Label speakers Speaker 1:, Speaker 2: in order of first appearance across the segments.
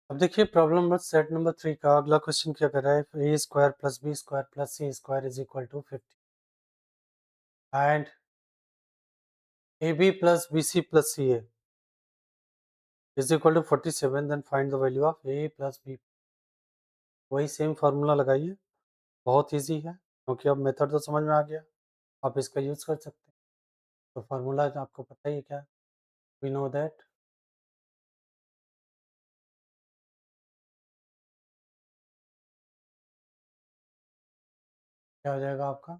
Speaker 1: अब देखिए problem number set number 3 का अगला क्वेश्चन क्या कर रहा है, a square plus B square plus c square is equal to 50 and a b plus b c plus c a is equal to 47, then find the value of a plus b. वही same formula लगाइए, बहुत easy है क्योंकि अब method तो समझ में आ गया, आप इसका यूज कर सकते हैं। तो फार्मूला आपको पता ही है क्या, वी नो दैट क्या हो जाएगा आपका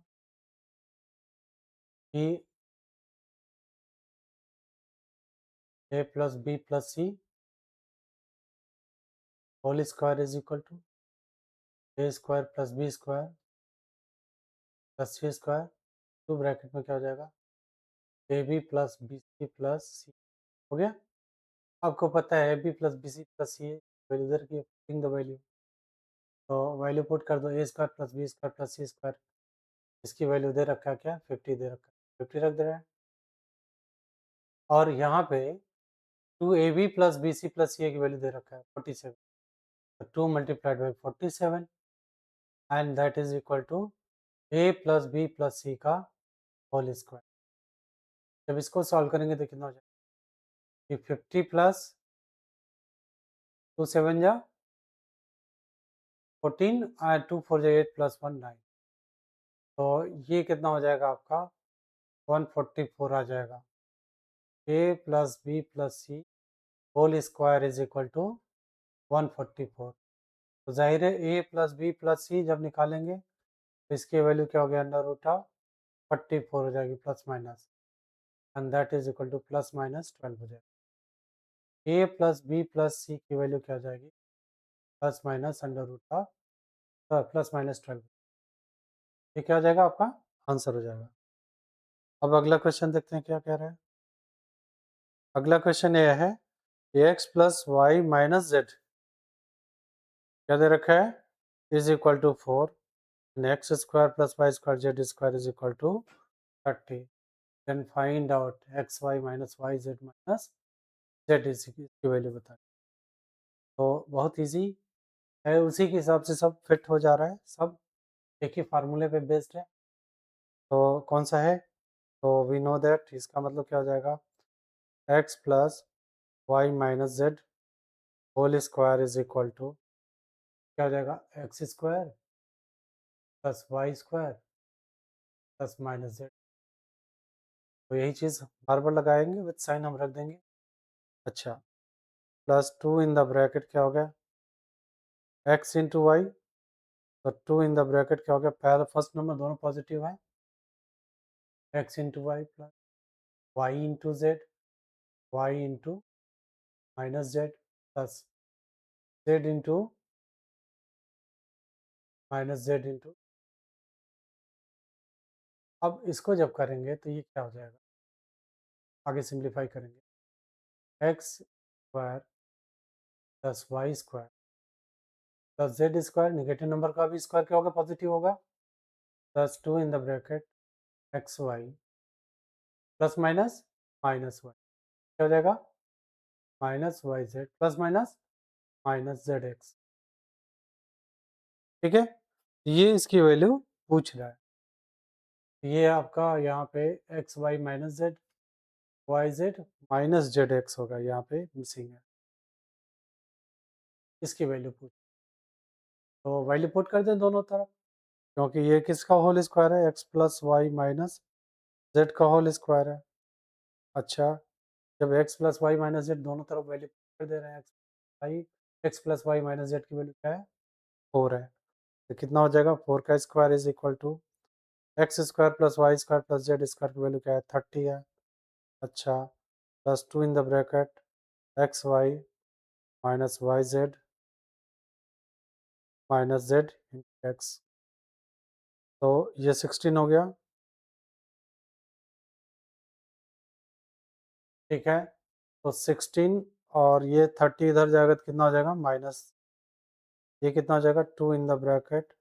Speaker 1: कि a plus B plus c whole square is equal to a square plus B square plus c square, two bracket में क्या हो जाएगा a b plus b c plus c. हो गया। आपको पता है a b plus b c plus c value इधर की पुटिंग द वैल्यू, तो वैल्यू पुट कर दो a square plus B square plus c square. इसकी वैल्यू दे रखा है क्या, 50 दे रखा है, 50 रख दे रहा है। और यहाँ पे two a b plus b c plus c की वैल्यू दे रखा है 47, तो 2 multiplied by 47 and that is equal to a plus B plus c का होल स्क्वायर। जब इसको सॉल्व करेंगे तो कितना हो जाएगा कि 50 प्लस 2 7 जा 14 और 2 4 जा 8 प्लस 1 9, तो ये कितना हो जाएगा आपका 144 आ जाएगा। A plus B plus c whole square is equal to 144। तो जाहिर है a plus B plus c जब निकालेंगे तो इसकी वैल्यू क्या हो गया, अंडर रूट ऑफ 44 हो जाएगी plus minus, and that is equal to plus minus 12 हो जाएगा। A plus B plus c की वैल्यू क्या हो जाएगी, plus minus under root of plus minus 12। ये क्या हो जाएगा, आपका आंसर हो जाएगा। अब अगला क्वेश्चन देखते हैं क्या कह रहा है। अगला क्वेश्चन ये है x plus y minus z क्या दे रखा है, is equal to 4 and x square plus y square z square is equal to 30, then find out xy minus yz minus z is की वैल्यू बता। तो बहुत इजी है, उसी के हिसाब से सब फिट हो जा रहा है, सब एक ही फार्मूले पे बेस्ड है। तो कौन सा है, तो वी नो दैट इसका मतलब क्या हो जाएगा, x plus y minus z whole square is equal to क्या हो जाएगा, x square plus y square plus minus z. तो यही चीज़ बार बार लगाएंगे, विथ साइन हम रख देंगे। अच्छा, प्लस 2 इन द ब्रैकेट क्या हो गया, एक्स इंटू वाई, तो 2 इन द ब्रैकेट क्या हो गया, पहला फर्स्ट नंबर दोनों पॉजिटिव है, x into y plus y into z, y into minus z plus z into minus z into. अब इसको जब करेंगे तो ये क्या हो जाएगा, आगे सिंप्लीफाई करेंगे, x square plus y square plus z square, negative number का भी स्क्वायर क्या होगा, पॉजिटिव होगा, plus 2 in the bracket x Y plus minus minus y क्या हो जाएगा, minus y Z plus minus minus z x. ठीक है, ये इसकी वैल्यू पूछ रहा है। ये आपका यहाँ पे x y minus z y z minus z x होगा, यहाँ पे मिसिंग है, इसकी वैल्यू पूछ, तो वैल्यू पुट कर दें दोनों तरफ, क्योंकि ये किसका होल स्क्वायर है, x plus y minus z का होल स्क्वायर है। अच्छा, जब x plus y minus z दोनों तरफ वैल्यू कर दे रहे हैं, x plus y minus z की वैल्यू क्या है, 4 है, तो कितना हो जाएगा, 4 का square is equal to x square plus y square plus z square की वैल्यू क्या है, 30 है। अच्छा, plus 2 in the bracket x y minus y z minus z x, तो ये 16 हो गया। ठीक है, तो 16 और ये 30 इधर जाएगा तो कितना हो जाएगा, माइनस, ये कितना हो जाएगा, 2 in the bracket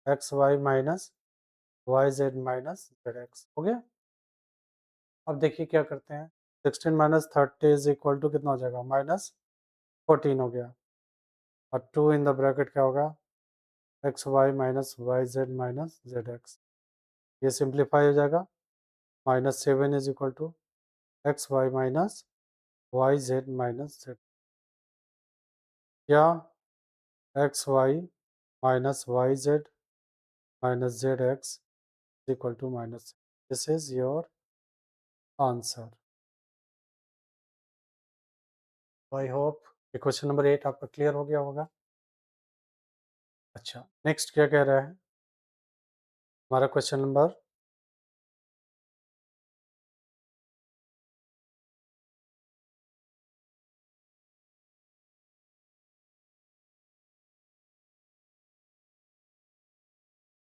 Speaker 1: x y minus y z minus z x हो गया। अब देखिए क्या करते हैं, 16 माइनस 30 इज इक्वल टू कितना हो जाएगा, माइनस 14 हो गया। और 2 इन द ब्रैकेट क्या होगा, x y minus z x, ये सिंप्लीफाई हो जाएगा। -7 is equal to x y minus z, या x y z minus z x equal to minus, this is your answer. I hope ये question number 8 आपका clear हो गया होगा। अच्छा, नेक्स्ट क्या कह रहा है हमारा क्वेश्चन नंबर,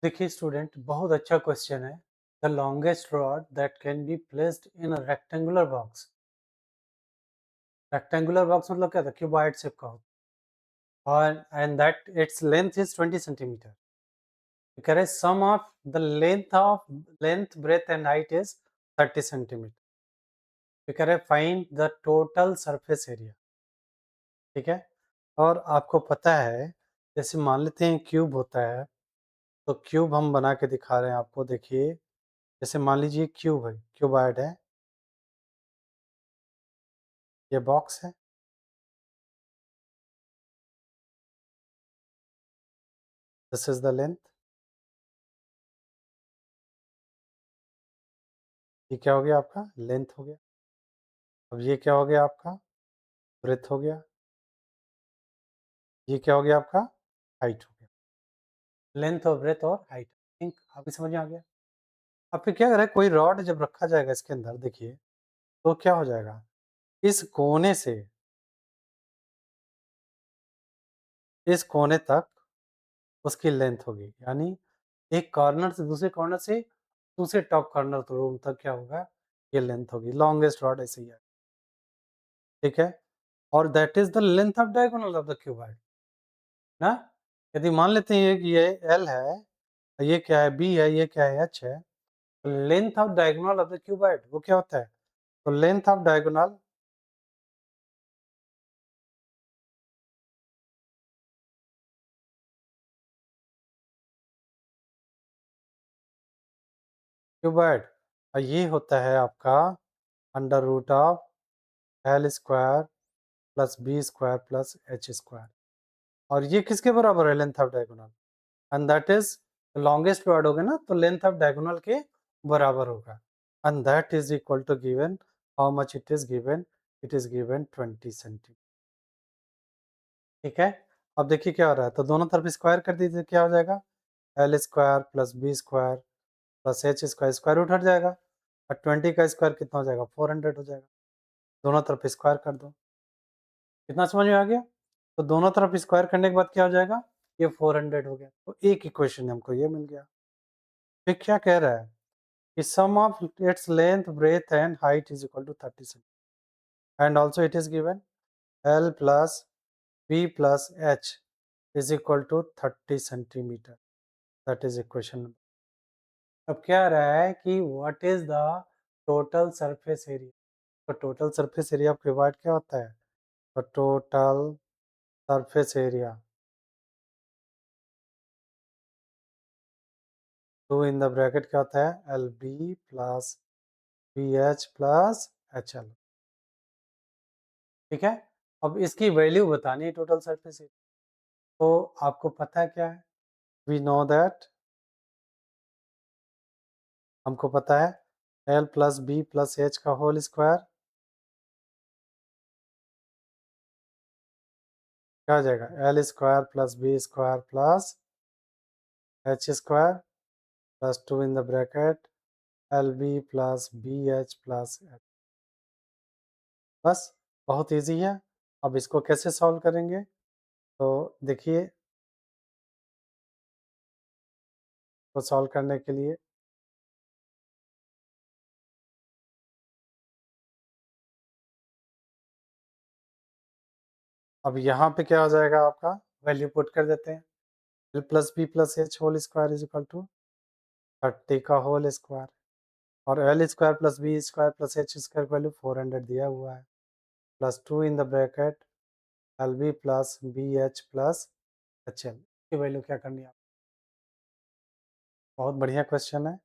Speaker 1: देखिए स्टूडेंट, बहुत अच्छा क्वेश्चन है। The longest rod that can be placed in a rectangular box. Rectangular box मतलब क्या था, क्यूबॉइड शेप का होता, और and that its length is 20 centimetre. कह रहे sum of the length breadth and height is 30 centimetre. कह रहे find the total surface area. ठीक है, और आपको पता है, जैसे मान लेते हैं क्यूब होता है, तो क्यूब हम बना के दिखा रहे हैं आपको। देखिए, जैसे मान लीजिए क्यूब है, क्यूबॉइड है, ये बॉक्स है, दिस इज द लेंथ, ये क्या हो गया आपका, लेंथ हो गया। अब ये क्या हो गया आपका, ब्रेथ हो गया। ये क्या हो गया आपका, हाइट हो गया। लेंथ और ब्रेथ और हाइट, थिंक आपकी समझ में आ गया। अब फिर क्या करें, कोई रॉड जब रखा जाएगा इसके अंदर, देखिए तो क्या हो जाएगा, इस कोने से इस कोने तक उसकी लेंथ होगी, यानी एक कॉर्नर से दूसरे कॉर्नर से दूसरे टॉप कॉर्नर रूम तक क्या होगा, ये लेंथ होगी। लॉन्गेस्ट रॉड ऐसे ही है। ठीक है, और that is the length of diagonal of the cuboid ना। यदि मान लेते हैं कि ये एल है, ये क्या है, बी है, ये क्या है, एच है, length of diagonal of the cuboid वो क्या होता है, तो लेंथ ऑफ डायगोनल क्यूबॉइड, और ये होता है आपका under root of l square plus B square plus H square. और ये किसके बराबर है, length of diagonal, and that is longest rod होगा ना, तो लेंथ ऑफ डायगोनल के बराबर होगा, and that is equal to given, how much it is given, it is given 20 centimetre. ठीक है, अब देखिए क्या हो रहा है, तो दोनों तरफ स्क्वायर कर दीजिए, क्या हो जाएगा, L square plus B square plus H square, square root हट जाएगा, और 20 का स्क्वायर कितना हो जाएगा, 400 हो जाएगा। दोनों तरफ स्क्वायर कर दो, कितना समझ में आ गया। तो दोनों तरफ स्क्वायर करने के बाद क्या हो जाएगा, ये 400 हो गया। तो एक इक्वेशन हमको ये मिल गया। फिर क्या कह रहा है कि sum of its length breadth and height is equal to 30 centimetre, and also it is given l plus B plus h is equal to 30 centimetre, that is equation. अब क्या आ रहा है कि what is the total surface area. तो total surface area of cuboid क्या होता है, तो total surface area, two in the bracket क्या होता है, l B plus B H plus H L. ठीक है, अब इसकी वैल्यू बतानी है टोटल सरफेस एरिया। तो आपको पता है क्या है, वी नो दैट, हमको पता है L plus B plus H का होल स्क्वायर क्या हो जाएगा, L square plus B square plus H square plus 2 in the bracket L B plus B H plus H. बस, बहुत इजी है। अब इसको कैसे सॉल्व करेंगे, तो देखिए, तो सॉल्व करने के लिए अब यहाँ पे क्या हो जाएगा आपका, वैल्यू पुट कर देते हैं, L plus B plus H whole square is equal to 30 का होल स्क्वायर, और L square plus B square plus H square value 400 दिया हुआ है, plus 2 in the bracket L B plus B H plus H L की value क्या करनी है आप? बहुत बढ़िया क्वेश्चन है।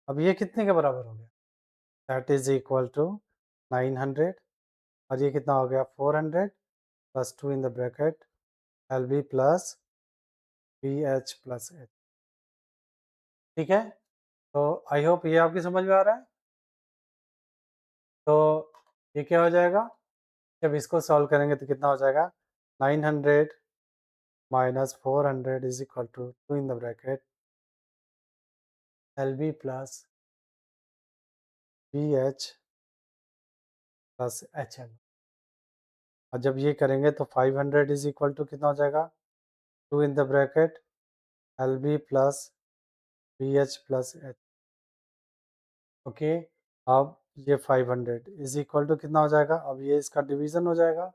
Speaker 1: अब ये कितने के बराबर हो गया? दैट इज इक्वल टू 900 और ये कितना हो गया? 400 plus 2 in the bracket L B plus B H plus H. ठीक है, तो आई होप ये आपकी समझ में आ रहा है। तो ये क्या हो जाएगा? जब इसको सॉल्व करेंगे तो कितना हो जाएगा? 900 minus 400 is equal to 2 in the bracket L B plus B H plus H L. और जब ये करेंगे तो 500 इज इक्वल टू कितना हो जाएगा? 2 in the bracket L B plus B H plus H. Okay, अब ये 500 इज इक्वल टू कितना हो जाएगा? अब ये इसका डिवीज़न हो जाएगा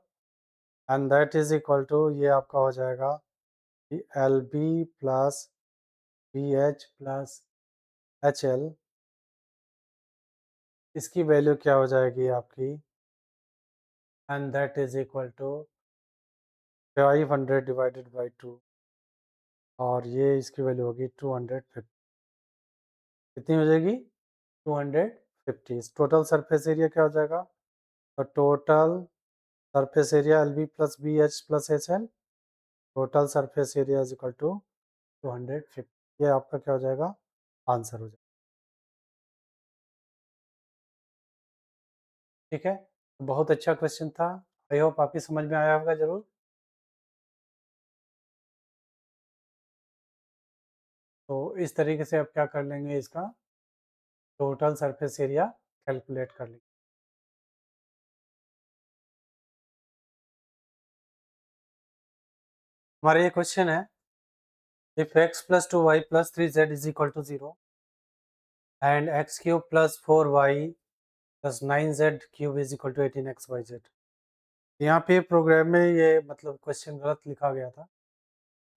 Speaker 1: and that is equal to ये आपका हो जाएगा कि L B plus B H plus H L, इसकी वैल्यू क्या हो जाएगी आपकी? And that is equal to 500 divided by 2 और ये इसकी वैल्यू होगी 250। कितनी हो जाएगी? 250। टोटल सरफेस एरिया क्या हो जाएगा? तो total surface area L B plus B H plus H L, total surface area is equal to 250। ये आपका क्या हो जाएगा? आंसर हो जाएगा। ठीक है, बहुत अच्छा क्वेश्चन था। आई होप आपकी समझ में आया होगा जरूर। तो इस तरीके से आप क्या कर लेंगे, इसका टोटल सरफेस एरिया कैलकुलेट कर लेंगे। हमारा ये क्वेश्चन है, if x plus 2y plus 3z is equal to 0 and x cube plus 4y plus 9z cube is equal to 18xyz। यहाँ पे प्रोग्राम में ये मतलब क्वेश्चन गलत लिखा गया था।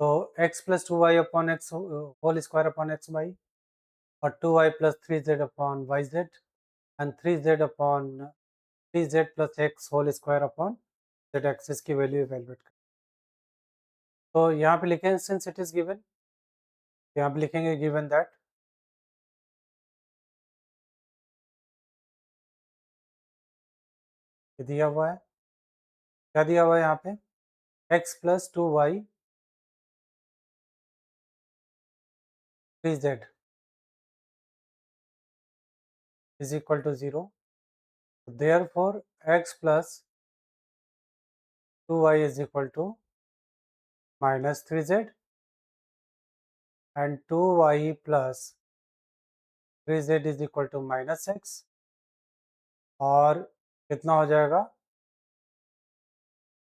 Speaker 1: तो x plus 2y upon X whole square upon X Y और 2y plus 3z upon Y Z and 3z plus X whole square upon Z axis की वैल्यू इवेलुएट कर। तो यहाँ पे लिखें सिंस इट इज गिवन, यहाँ पे लिखेंगे गिवन दैट दिया हुआ है। क्या दिया हुआ है यहाँ पे? x plus 2y 3z is equal to 0. Therefore, x plus 2y is equal to minus 3z and 2y plus 3z is equal to minus x और कितना हो जाएगा?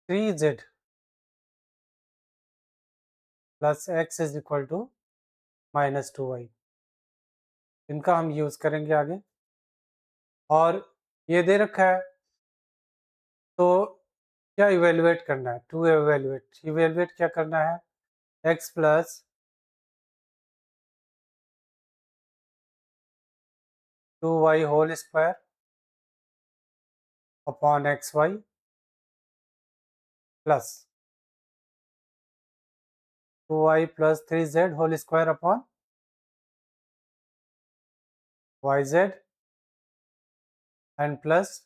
Speaker 1: 3z plus x is equal to minus 2y। इनका हम use करेंगे आगे। और ये दे रखा है तो क्या इवेलुएट करना है? टू इवेलुएट क्या करना है? x plus 2y whole square upon X Y plus 2y plus 3z whole square upon Y Z and plus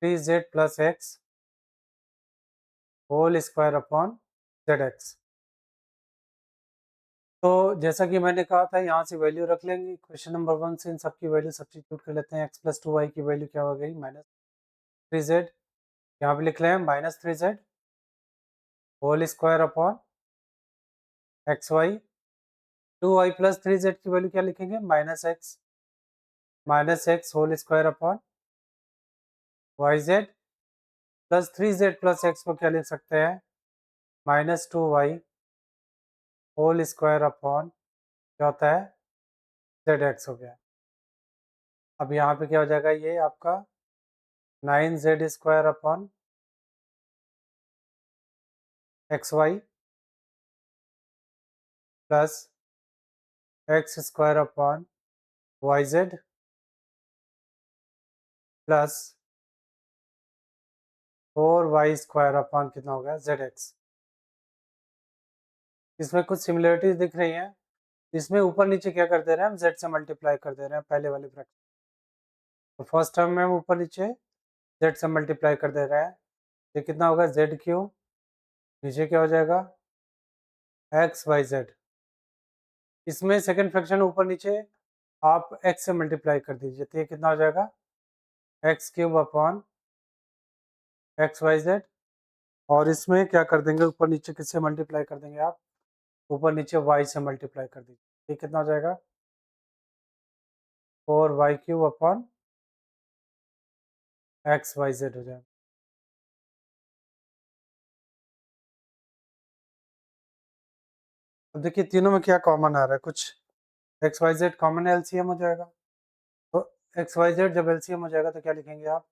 Speaker 1: 3z plus X whole square upon Z x. तो जैसा कि मैंने कहा था, यहाँ से वैल्यू रख लेंगे। क्वेश्चन नंबर 1 से इन सब की वैल्यू सब्स्टिट्यूट कर लेते हैं। x प्लस 2y की वैल्यू क्या हो गई? Minus 3z। यहाँ पे लिख रहे हैं minus 3z whole square upon X Y. 2y plus 3z की वैल्यू क्या लिखेंगे? Minus X whole square upon Y Z plus 3z plus X को क्या लिख सकते हैं? Minus 2y whole square upon क्या होता है? जेड एक्स हो गया। अब यहाँ पे क्या हो जाएगा? ये आपका 9z square upon X Y plus X square upon Y Z plus 4y² upon कितना हो गया zx। इसमें कुछ सिमिलरिटीज दिख रही हैं। इसमें ऊपर नीचे क्या कर दे रहे हैं हम, z से मल्टीप्लाई कर दे रहे हैं पहले वाले ब्रैकेट। तो फर्स्ट टर्म में हम ऊपर नीचे z से मल्टीप्लाई कर दे रहे हैं। ये कितना होगा z3, नीचे क्या हो जाएगा xyz। इसमें सेकंड फ्रैक्शन ऊपर नीचे आप x से मल्टीप्लाई कर दीजिए, तो ये कितना हो जाएगा x³ अपॉन xyz। और इसमें क्या कर देंगे, ऊपर नीचे किससे मल्टीप्लाई कर देंगे आप, ऊपर नीचे y से मल्टीप्लाई कर दीजिए। ये कितना हो जाएगा 4y³ अपॉन xyz हो जाएगा। अब देखिए तीनों में क्या कॉमन आ रहा है, कुछ xyz कॉमन एलसीएम हो जाएगा। तो xyz जब एलसीएम हो जाएगा तो क्या लिखेंगे आप,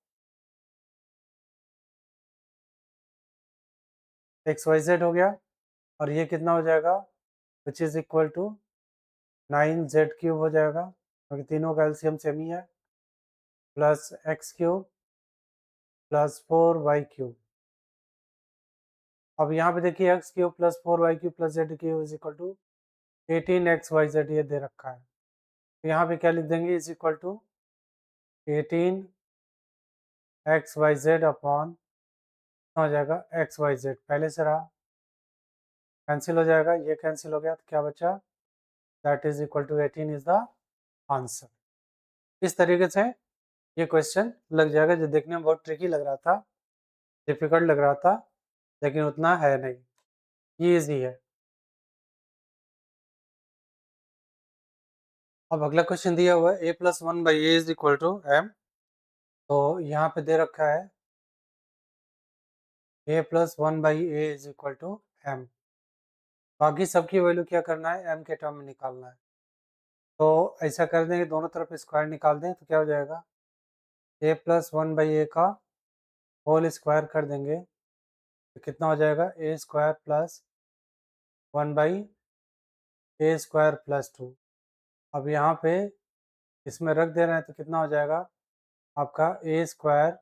Speaker 1: xyz हो गया। और ये कितना हो जाएगा, which is equal to 9z³ हो जाएगा, क्योंकि तीनों का एलसीएम सेम ही है, प्लस x³ प्लस 4y³। अब यहाँ पे देखिए x³ plus 4y³ plus z³ is equal to 18xyz ये दे रखा है। तो यहाँ पे क्या लिख देंगे, is equal to 18xyz upon हो जाएगा xyz, पहले से रहा कैंसिल हो जाएगा, ये कैंसिल हो गया, तो क्या बचा, that is equal to 18 is the answer. इस तरीके से ये क्वेश्चन लग जाएगा, जो देखने में बहुत ट्रिकी लग रहा था, डिफिकल्ट लग रहा था, लेकिन उतना है नहीं, ये ईजी है। अब अगला क्वेश्चन दिया हुआ है a+1/a is equal to m। तो यहाँ पे दे रखा है a+1/a is equal to m। बाकी सबकी वैल्यू क्या करना है, m के टर्म में निकालना है। तो ऐसा कर देंगे, दोनों तरफ स्क्वायर निकाल दें, तो क्या हो जाएगा a+1/a का होल स्क्वायर कर देंगे, तो कितना हो जाएगा a² प्लस 1/a² प्लस 2। अब यहाँ पे इसमें रख दे रहे हैं, तो कितना हो जाएगा आपका a²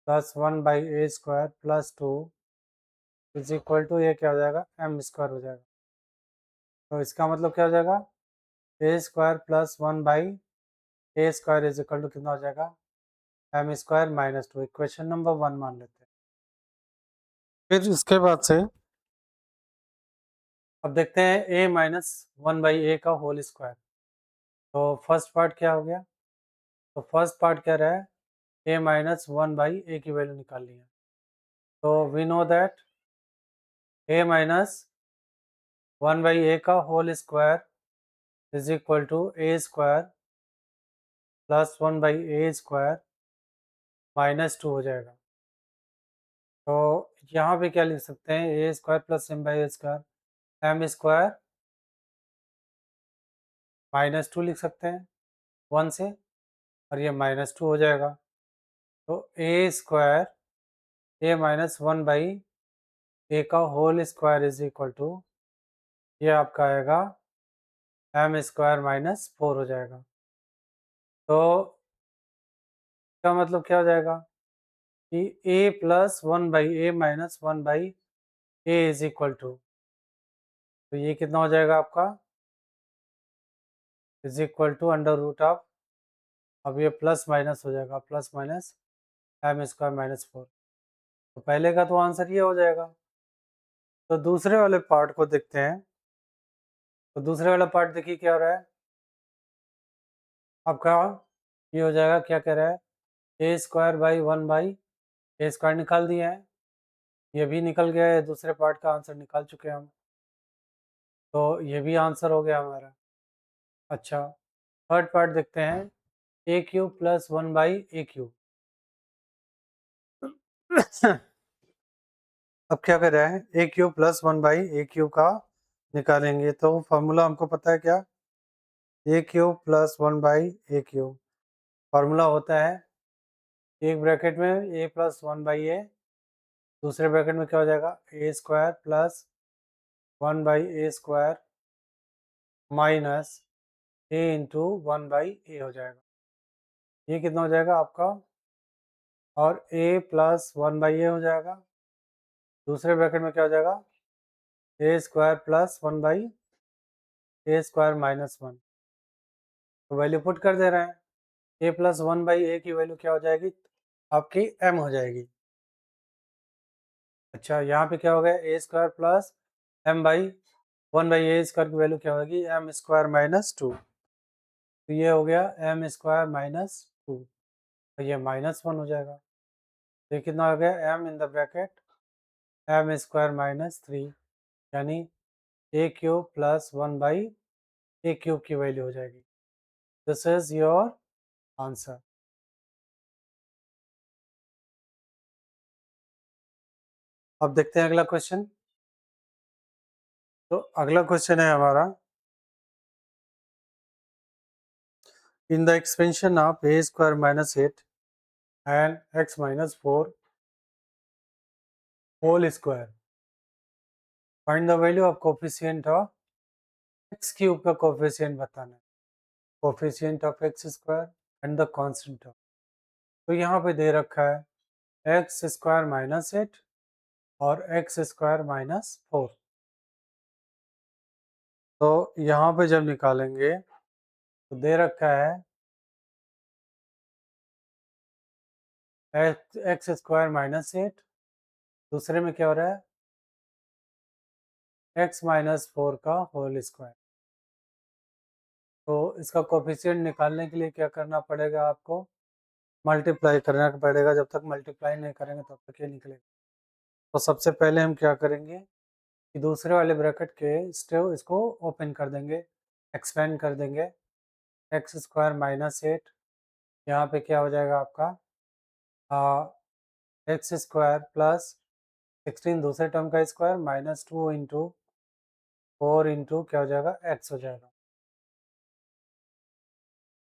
Speaker 1: plus 1/a² plus 2 is equal to, ये क्या हो जाएगा m² हो जाएगा। तो इसका मतलब क्या हो जाएगा a² plus 1/a² is equal to कितना हो जाएगा m² माइनस 2। इक्वेशन नंबर 1 मान लेते हैं। फिर इसके बाद से अब देखते हैं a-1/a का होल स्क्वायर। तो फर्स्ट पार्ट क्या हो गया, तो फर्स्ट पार्ट क्या रहा है, a-1/a की वैल्यू निकालनी है। तो वी नो दैट a-1/a का whole square is equal to a² plus 1/a² minus 2 हो जाएगा। तो यहाँ पे क्या लिख सकते हैं, a² plus m/a² m² minus 2 लिख सकते हैं 1 से, और ये माइनस 2 हो जाएगा। तो a² a-1/a का whole square is equal to, ये आपका आएगा m² माइनस 4 हो जाएगा। तो इसका मतलब क्या हो जाएगा कि a+1/a minus 1/a is equal to, तो ये कितना हो जाएगा आपका is equal to under root of, अब ये प्लस माइनस हो जाएगा, प्लस माइनस m² माइनस 4। तो पहले का तो आंसर ये हो जाएगा। तो दूसरे वाले पार्ट को देखते हैं। तो दूसरे वाला पार्ट देखिए क्या हो रहा है आपका, ये हो जाएगा, क्या कह रहा है a²/1/a² निकाल दिया है, ये भी निकल गया है, दूसरे पार्ट का आंसर निकाल चुके हैं हम। तो ये भी आंसर हो गया हमारा। अच्छा, थर्ड पार्ट देखते हैं a³ प्लस 1/a³। अब क्या कर रहा है, a³ प्लस 1/a³ का निकालेंगे। तो फॉर्मूला हमको पता है क्या, a³ प्लस 1/a³। फार्मूला होता है एक ब्रैकेट में a प्लस 1/a, दूसरे ब्रैकेट में क्या हो जाएगा a² plus 1/a² minus a into 1/a हो जाएगा। ये कितना हो जाएगा आपका और a प्लस 1/a हो जाएगा। दूसरे ब्रैकेट में क्या हो जाएगा, a square plus 1/a square minus 1। तो वैल्यू पुट कर दे रहे हैं, a प्लस 1/a की वैल्यू क्या हो जाएगी, आपकी m हो जाएगी। अच्छा, यहाँ पे क्या हो गया, a square plus m/1/a square की वैल्यू क्या होगी, m स्क्वायर माइनस 2। तो ये हो गया m स्क्वायर माइनस 2, तो ये -1 हो जाएगा। तो ये कितना हो गया, m in the bracket m square minus 3, यानी a cube plus 1/a cube की वैल्यू हो जाएगी। This is your answer. अब देखते हैं अगला क्वेश्चन। तो अगला क्वेश्चन है हमारा, in the expansion of a square minus 8 and x minus 4 whole square, find the value of coefficient of x cube का कोफिशिएंट बताना है, coefficient of x square and the constant of. तो यहाँ पे दे रखा है एक्स स्क्वायर माइनस 8 और एक्स स्क्वायर माइनस 4। तो यहाँ पे जब निकालेंगे तो दे रखा है एक्स स्क्वायर माइनस 8, दूसरे में क्या हो रहा है एक्स माइनस 4 का होल स्क्वायर। तो इसका कोफिशिएंट निकालने के लिए क्या करना पड़ेगा, आपको मल्टीप्लाई करना पड़ेगा। जब तक मल्टीप्लाई नहीं करेंगे तब तक ये निकलेगा। तो सबसे पहले हम क्या करेंगे कि दूसरे वाले ब्रैकेट के स्टेव इसको ओपन कर देंगे, एक्सपेंड कर देंगे। एक्स स्क्वायर माइनस 8, यहाँ पे क्या हो जाएगा आपका एक्स स्क्वायर प्लस 16 दूसरे टर्म का स्क्वायर माइनस 2 इंटू 4 इंटू क्या हो जाएगा, एक्स हो जाएगा।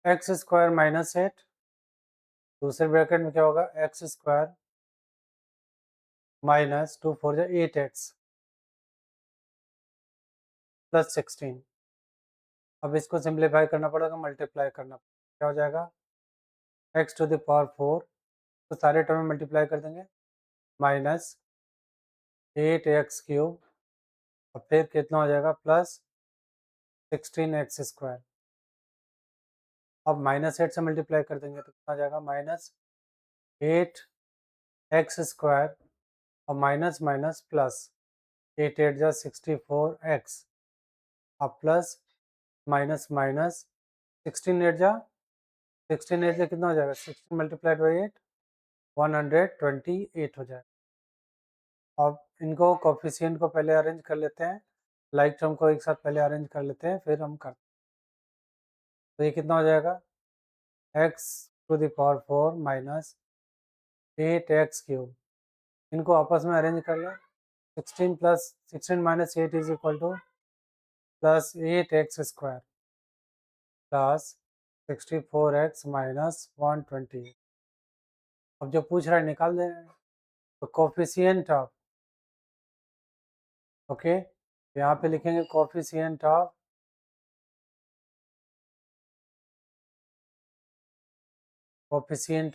Speaker 1: एक्स स्क्वायर माइनस 8, दूसरे ब्रैकेट में क्या होगा, एक्स स्क्वायर माइनस 2 4 जा 8x प्लस 16। अब इसको सिंप्लीफाई करना पड़ेगा, मल्टीप्लाई करना पड़ेगा। क्या हो जाएगा, एक्स टू द पावर 4, तो सारे टर्म में मल्टीप्लाई कर देंगे, माइनस 8x क्यूब, और फिर कितना हो जाएगा, प्लस 16x स्क्वायर। अब माइनस 8 से मल्टीप्लाई कर देंगे तो कितना आ जाएगा, माइनस 8x स्क्वायर और माइनस माइनस प्लस 8 8 जा 64x, अब प्लस माइनस माइनस 16 8 जा 16 8 से कितना हो जाएगा, 16 मल्टीप्लाइड बाई 8 128 हो जाएगा। अब इनको कोफिशिएंट को पहले अरेंज कर लेते हैं, लाइक टर्म को एक साथ पहले अरेंज कर लेते हैं, फिर हम करते हैं। तो ये कितना हो जाएगा, x to the power 4 minus 8x cube, इनको आपस में अरेंज कर लें। 16 plus 16 minus 8 is equal to plus 8x square plus 64x minus 120। अब जो पूछ रहा है निकाल दे रहे हैं। तो कोफिशिएंट ऑफ, ओके, यहाँ पे लिखेंगे coefficient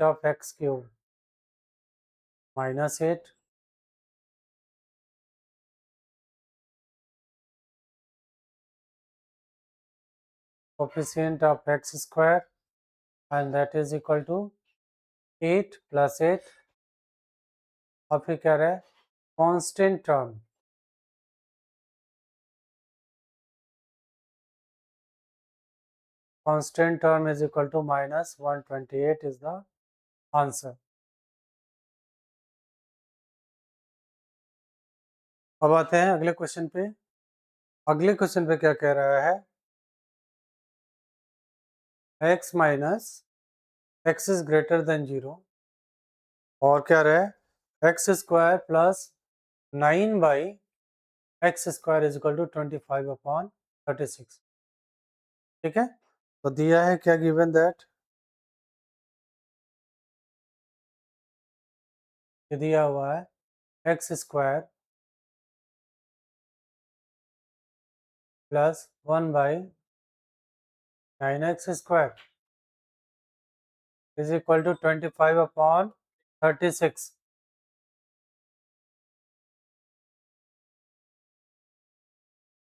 Speaker 1: of X cube minus 8 coefficient of X square and that is equal to 8 plus 8, और फिर क्या रहा है, constant term, constant term is equal to minus 128 is the answer. अब आते हैं अगले क्वेश्चन पे। अगले क्वेश्चन पे क्या कह रहा है, x minus X is greater than 0, और क्या रहा है x square plus 9/x square is equal to 25/36। ठीक है, तो दिया है क्या, गिवन दैट, ये दिया हुआ है x square plus 1/9x square is equal to 25/36। 36.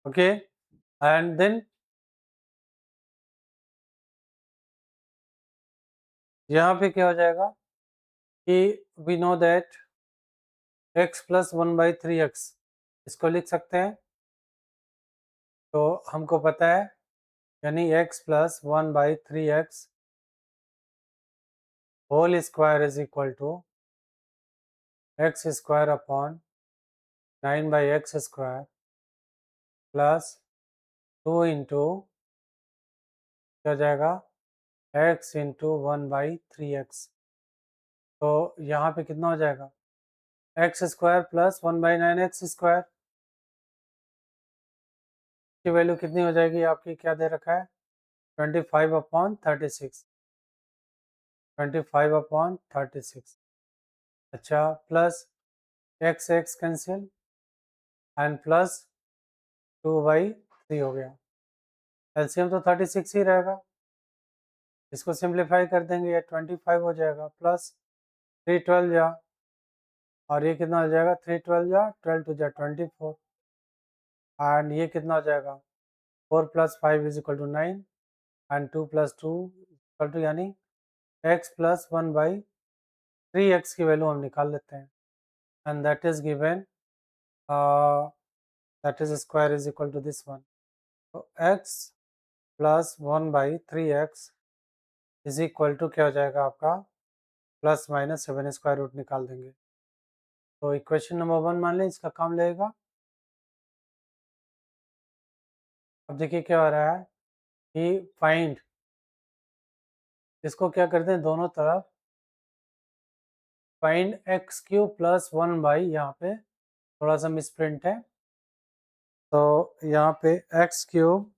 Speaker 1: Okay, and then यहाँ पे क्या हो जाएगा कि we know that x plus 1/3x, इसको लिख सकते हैं। तो हमको पता है, यानी x plus 1/3x whole square is equal to x square upon 9/x square plus 2 into क्या हो जाएगा x इंटू 1/3x। तो यहाँ पे कितना हो जाएगा x square plus 1/9x square की वैल्यू कितनी हो जाएगी आपकी, क्या दे रखा है 25/36, 25/36। अच्छा, plus x x cancel and plus 2/3 हो गया। एलसीएम तो 36 ही रहेगा, इसको सिंप्लीफाई कर देंगे, ये 25 हो जाएगा प्लस 3 12 जा, और ये कितना हो जाएगा 3 12 जा 12 टू जा 24, एंड ये कितना हो जाएगा 4 plus 5 is equal to 9 and 2 plus 2 equal to, यानी x प्लस 1/3x की वैल्यू हम निकाल लेते हैं, and that is given, that is square is equal to this one. तो x प्लस 1/3x इज इक्वल टू क्या हो जाएगा आपका प्लस माइनस 7 स्क्वायर रूट निकाल देंगे। तो इक्वेशन नंबर 1 मान लें, इसका काम लगेगा। अब देखिए क्या हो रहा है कि फाइंड, इसको क्या करते हैं दोनों तरफ फाइंड एक्स क्यूब प्लस 1/, यहाँ पे थोड़ा सा मिसप्रिंट है, तो यहाँ पे x cube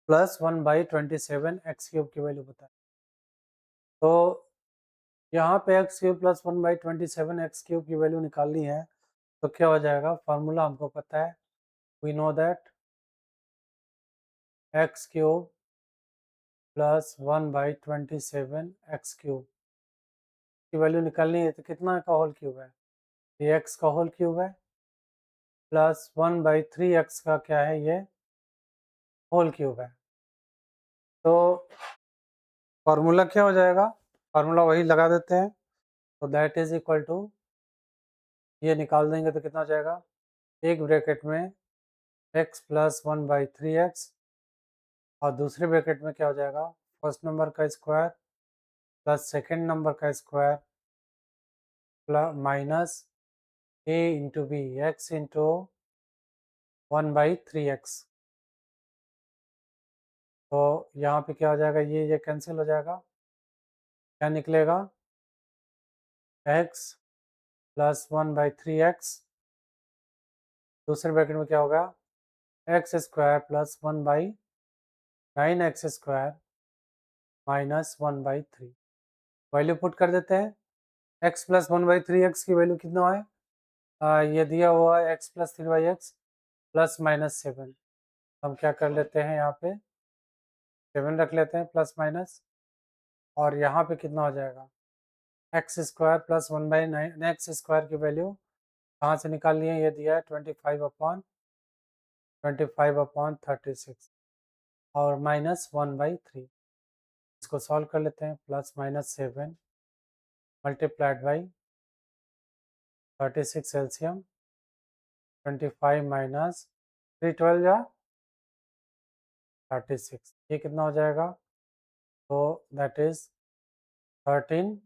Speaker 1: plus 1/27 X cube की वैल्यू बताए। तो यहाँ पे x cube plus 1/27 X cube की वैल्यू निकालनी है, तो क्या हो जाएगा, फार्मूला हमको पता है, we know that X cube plus 1/27 X cube की वैल्यू निकालनी है, तो कितना का होल क्यूब है, ये एक्स का होल क्यूब है, प्लस 1/3x का क्या है, ये होल क्यूब है। तो फार्मूला क्या हो जाएगा, फार्मूला वही लगा देते हैं, तो दैट इज इक्वल टू, ये निकाल देंगे तो कितना हो जाएगा, एक ब्रैकेट में x प्लस 1/3x और दूसरे ब्रैकेट में क्या हो जाएगा फर्स्ट नंबर का स्क्वायर प्लस सेकेंड नंबर का square plus minus a into B, X into 1/3x। तो यहाँ पे क्या हो जाएगा, ये कैंसिल हो जाएगा, क्या निकलेगा x प्लस 1/3x, दूसरे ब्रैकेट में क्या होगा x square plus 1/9x square minus 1/3। Value put कर देते हैं, x प्लस 1/3x की वैल्यू कितना है, ये दिया हुआ है x plus 3/x plus minus 7। हम क्या कर लेते हैं, यहाँ पे 7 रख लेते हैं प्लस माइनस, और यहाँ पे कितना हो जाएगा x square plus 1/9x square की वैल्यू कहाँ से निकालनी है, ये दिया है 25/36 और माइनस 1/3। इसको सॉल्व कर लेते हैं, plus minus 7 multiplied by 36 LCM 25 minus 3 12 या 36, ये कितना हो जाएगा, तो दैट इज 13,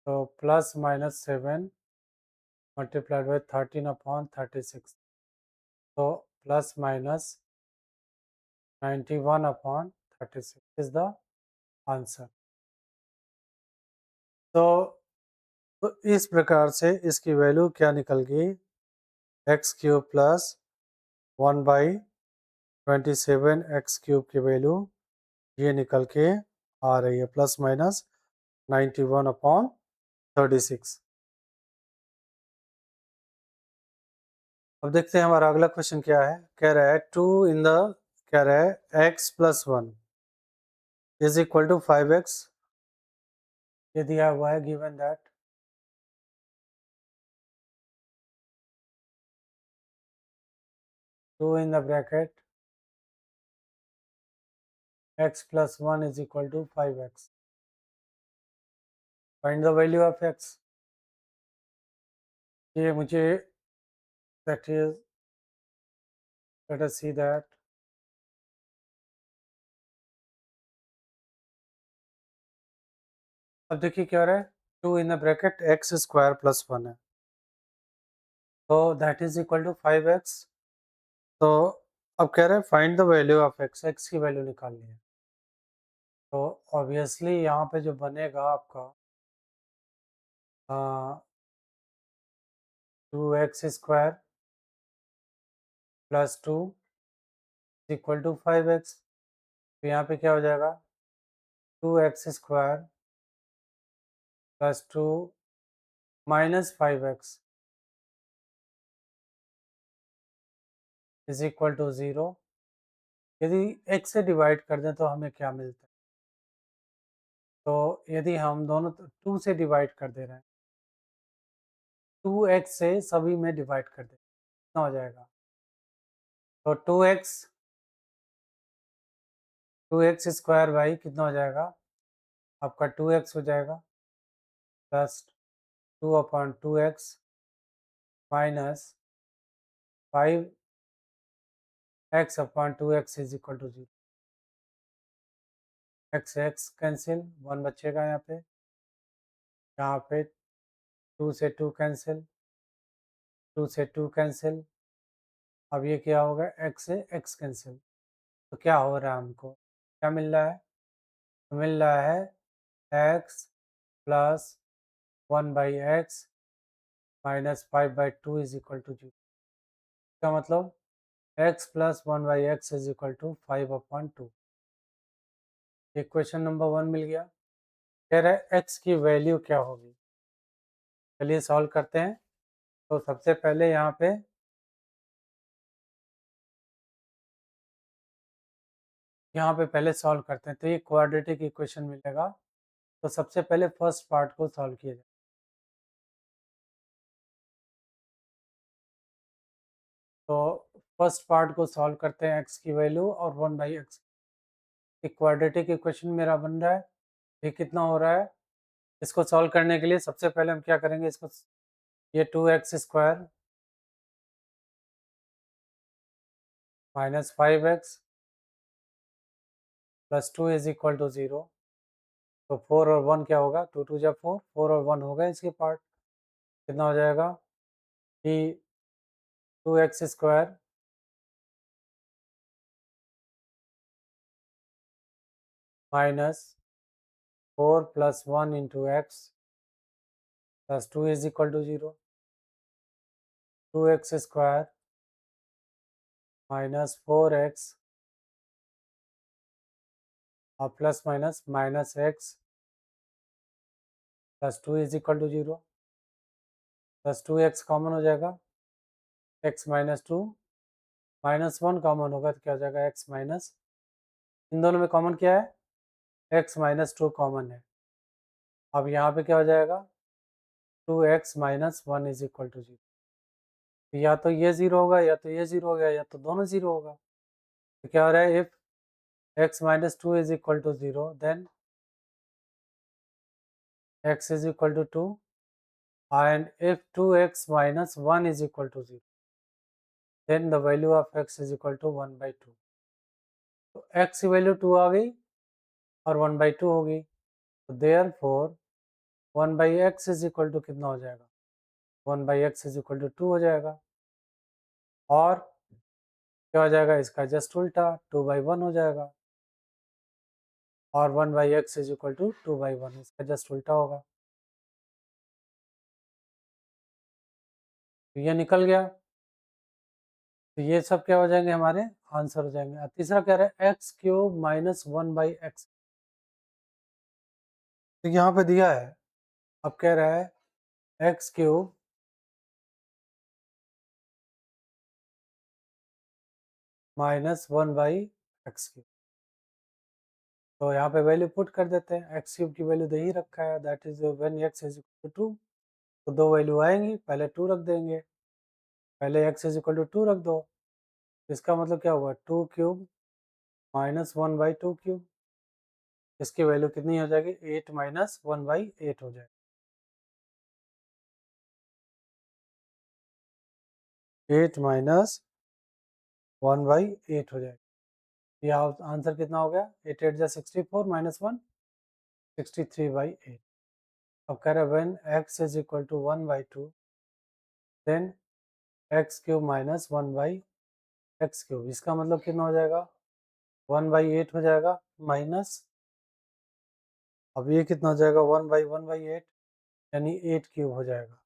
Speaker 1: तो प्लस माइनस 7 मल्टीप्लाइड बाई 13/36, तो plus minus 91/36 is the answer. तो इस प्रकार से इसकी वैल्यू क्या निकल गई, x cube plus 1/27 X cube की वैल्यू ये निकल के आ रही है प्लस माइनस 91/36। अब देखते हैं हमारा अगला क्वेश्चन क्या है, कह रहा है टू इन द कह रहा है x plus 1 is equal to 5x, ये दिया हुआ है given that 2 in the bracket x plus 1 is equal to 5x. Find the value of x. ये मुझे that is, let us see that अब देखिए क्या हो रहा है 2 in the bracket x square plus 1 है, तो that is equal to 5x. तो अब कह रहे हैं find the value of x, x की वैल्यू निकालनी है, तो ऑब्वियसली यहाँ पे जो बनेगा आपका 2x square plus 2 equal to 5x, तो यहाँ पे क्या हो जाएगा 2x square plus 2 minus 5x is equal to 0. यदि x से डिवाइड कर दें तो हमें क्या मिलता है, तो यदि हम दोनों 2 से डिवाइड कर दे रहे हैं, 2x से सभी में डिवाइड कर दें कितना हो जाएगा, तो 2x स्क्वायर बाई कितना हो जाएगा आपका 2x हो जाएगा plus 2/2x minus 5x/2x is equal to 0. x cancel 1 बचेगा यहाँ पे 2 से 2 कैंसिल, 2 से 2 कैंसिल, अब ये क्या होगा x से x कैंसिल, तो क्या हो रहा है हमको क्या मिल रहा है, तो मिल रहा है x plus 1/x minus 5/2 is equal to 0. इसका मतलब x plus 1/x is equal to 5/2. Equation number 1 मिल गया. कह रहा है x की वैल्यू क्या होगी, चलिए सॉल्व करते हैं. तो सबसे पहले यहाँ पे पहले सॉल्व करते हैं, तो ये क्वाड्रेटिक इक्वेशन मिलेगा, तो सबसे पहले फर्स्ट पार्ट को सॉल्व किया जाए. तो फर्स्ट पार्ट को सॉल्व करते हैं x की वैल्यू और 1/x. एक क्वाड्रेटिक इक्वेशन मेरा बन रहा है, ये कितना हो रहा है, इसको सॉल्व करने के लिए सबसे पहले हम क्या करेंगे, इसको ये 2x square minus 5x plus 2 is equal to 0. तो 4 और 1 क्या होगा, 2 2 जा 4, 4 और 1 होगा इसके पार्ट, कितना हो जाएगा कि 2x square minus 4 plus 1 into x plus 2 is equal to 0. 2x square minus 4x और plus minus minus x plus 2 is equal to 0. Plus 2x common हो जाएगा, x माइनस 2 माइनस 1 कॉमन होगा, तो क्या हो जाएगा x माइनस, इन दोनों में कॉमन क्या है, x माइनस 2 कॉमन है. अब यहाँ पे क्या हो जाएगा 2x minus 1 is equal to 0. या तो ये 0 होगा या तो ये 0 होगा या तो दोनों 0 होगा. तो क्या हो रहा है, if x minus 2 is equal to 0, then x is equal to 2, and if 2x minus 1 is equal to 0, then the value of x is equal to 1/2. तो x की वैल्यू 2 आ गई और 1/2 होगी, तो therefore 1/x is equal to कितना हो जाएगा, 1/x is equal to 2 हो जाएगा. और क्या हो जाएगा इसका जस्ट उल्टा 2/1 हो जाएगा, और 1/x is equal to 2/1, इसका जस्ट उल्टा होगा. तो ये निकल गया, तो ये सब क्या हो जाएंगे हमारे आंसर हो जाएंगे. अब तीसरा कह रहा है एक्स क्यूब माइनस 1/x, तो यहाँ पे दिया है, अब कह रहा है x cube minus 1/x X cube. तो यहाँ पे वैल्यू पुट कर देते हैं, एक्स क्यूब की वैल्यू दे ही रखा है, that is when X is equal to 2। तो दो वैल्यू आएंगी, पहले 2 रख देंगे, पहले एक्स इज इक्वल टू 2 रख दो। इसका मतलब क्या हुआ, 2 क्यूब माइनस 1/2 क्यूब। इसकी वैल्यू कितनी हो जाएगी, 8 माइनस 1/8 हो जाएगी, 8 माइनस 1/8 हो जाएगी। ये आंसर कितना हो गया, 8 8 जा 64 माइनस 1 63/8। अब कह रहे हैं when x is equal to 1/2 then X cube minus 1/x cube. इसका मतलब कितना हो जाएगा, 1/8 हो जाएगा माइनस, अब ये कितना हो जाएगा, 1/8 यानी 8 क्यूब हो जाएगा।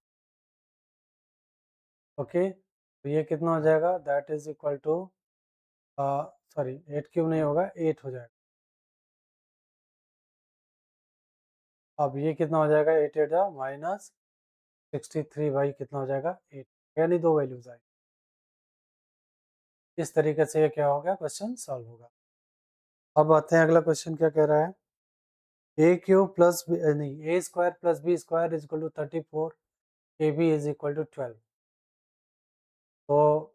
Speaker 1: ओके, तो ये कितना हो जाएगा, that is equal to, sorry 8 cube नहीं होगा, 8 हो जाएगा। अब ये कितना हो जाएगा, 8 8 माइनस 63 बाई कितना हो जाएगा, 8, यानी दो वैल्यूज आए। इस तरीके से ये क्या हो गया, क्वेश्चन सॉल्व होगा। अब आते हैं अगला क्वेश्चन क्या कह रहा है, ए क्यूब प्लस नहीं, a square plus B square is equal to 34, a b is equal to 12। तो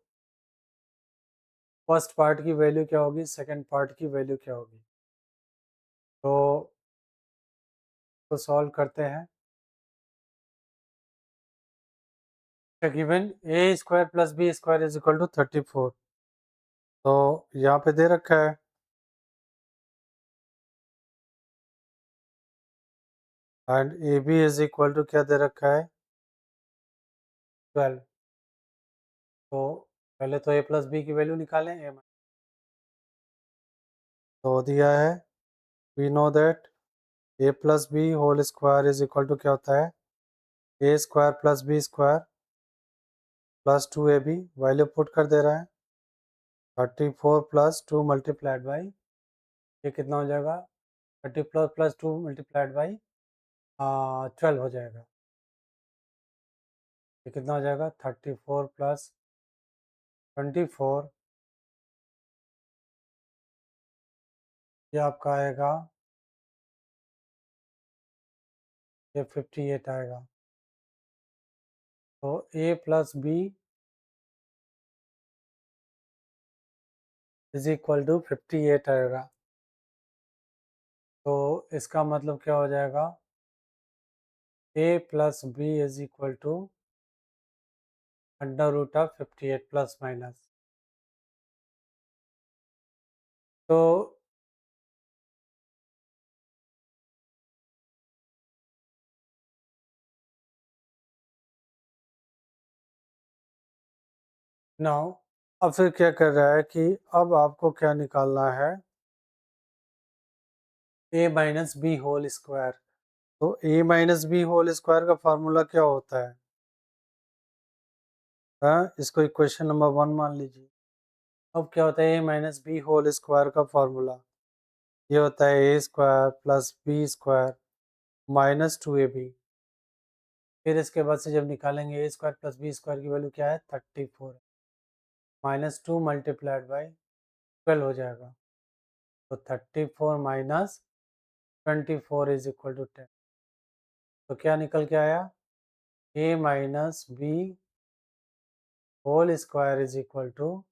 Speaker 1: फर्स्ट पार्ट की वैल्यू क्या होगी, सेकंड पार्ट की वैल्यू क्या होगी, तो सॉल्व करते हैं। Given a square plus B square is equal to 34, तो यहाँ पे दे रखा है and a b is equal to क्या दे रखा है, 12। तो पहले तो ए प्लस बी की वैल्यू निकालें, तो दिया है, we know that a plus B whole square is equal to क्या होता है, a square plus B square plus 2ab। Value put कर दे रहा है, 34 प्लस 2 मल्टीप्लाइड बाई, ये कितना हो जाएगा, 30 प्लस 2 मल्टीप्लाइड बाई 12 हो जाएगा। ये कितना हो जाएगा, 34 प्लस 24, ये आपका आएगा, ये 58 आएगा। तो a plus b is equal to 58 आएगा। तो इसका मतलब क्या हो जाएगा, a plus b is equal to under root of 58 plus minus. तो नाउ अब फिर क्या कर रहा है कि अब आपको क्या निकालना है, a minus B whole square. तो ए माइनस बी होल स्क्वायर का फार्मूला क्या होता है, इसको इक्वेशन नंबर 1 मान लीजिए। अब क्या होता है, a minus B whole square का फार्मूला ये होता है, a square plus B square minus 2ab। फिर इसके बाद से जब निकालेंगे, a square plus B square की वैल्यू क्या है, 34 माइनस 2 मल्टीप्लाइड बाई 12 हो जाएगा। तो 34 माइनस 24 इज इक्वल टू 10। तो क्या निकल के आया, a minus B whole square is equal to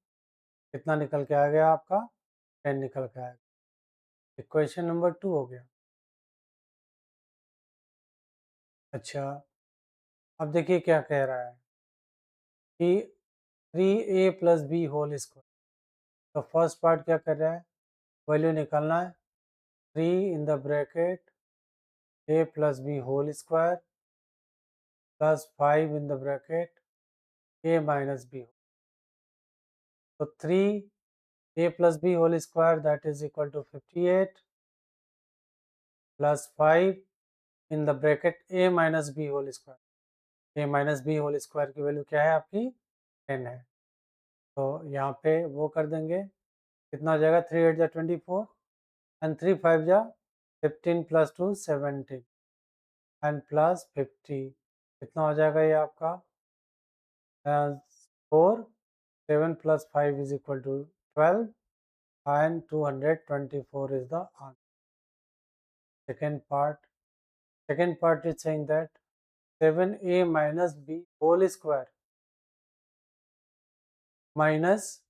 Speaker 1: कितना निकल के आ गया आपका, 10 निकल के आएगा। इक्वेशन नंबर 2 हो गया। अच्छा, अब देखिए क्या कह रहा है कि 3a plus B whole square. तो फर्स्ट पार्ट क्या कर रहा है, वैल्यू निकालना है, 3 in the bracket a plus B whole square plus 5 in the bracket a minus B. तो 3a plus B whole square that is equal to 58 plus 5 in the bracket a minus B whole square. a minus B whole square की value क्या है आपकी, 10 है। तो यहाँ पे वो कर देंगे, कितना हो जाएगा, 3 8 जा 24 एंड 3 5 जा 15 प्लस 2 17 एंड प्लस 50, कितना हो जाएगा ये आपका, 4 7 plus 5 is equal to 12 and 224 is the answer. Second part is saying that 7a minus b whole square minus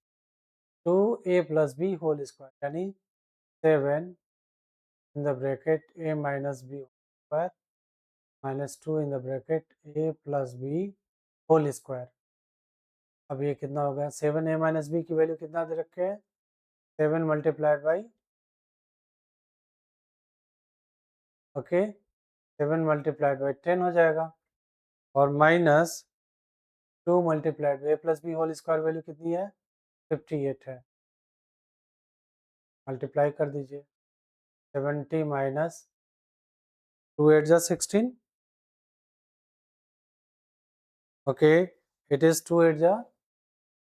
Speaker 1: 2a plus b whole square, यानी 7 in the bracket a minus b square minus 2 in the bracket a plus b whole square. अब ये कितना होगा? 7a minus b की value कितना दे रखे हैं? 7 multiplied by, okay, 7 multiplied by 10 हो जाएगा, और minus 2 multiplied by a plus b whole square value कितनी है? 58 है। मल्टीप्लाई कर दीजिए, 70 माइनस 2 8 जा 16, ओके, it is 2 8 जा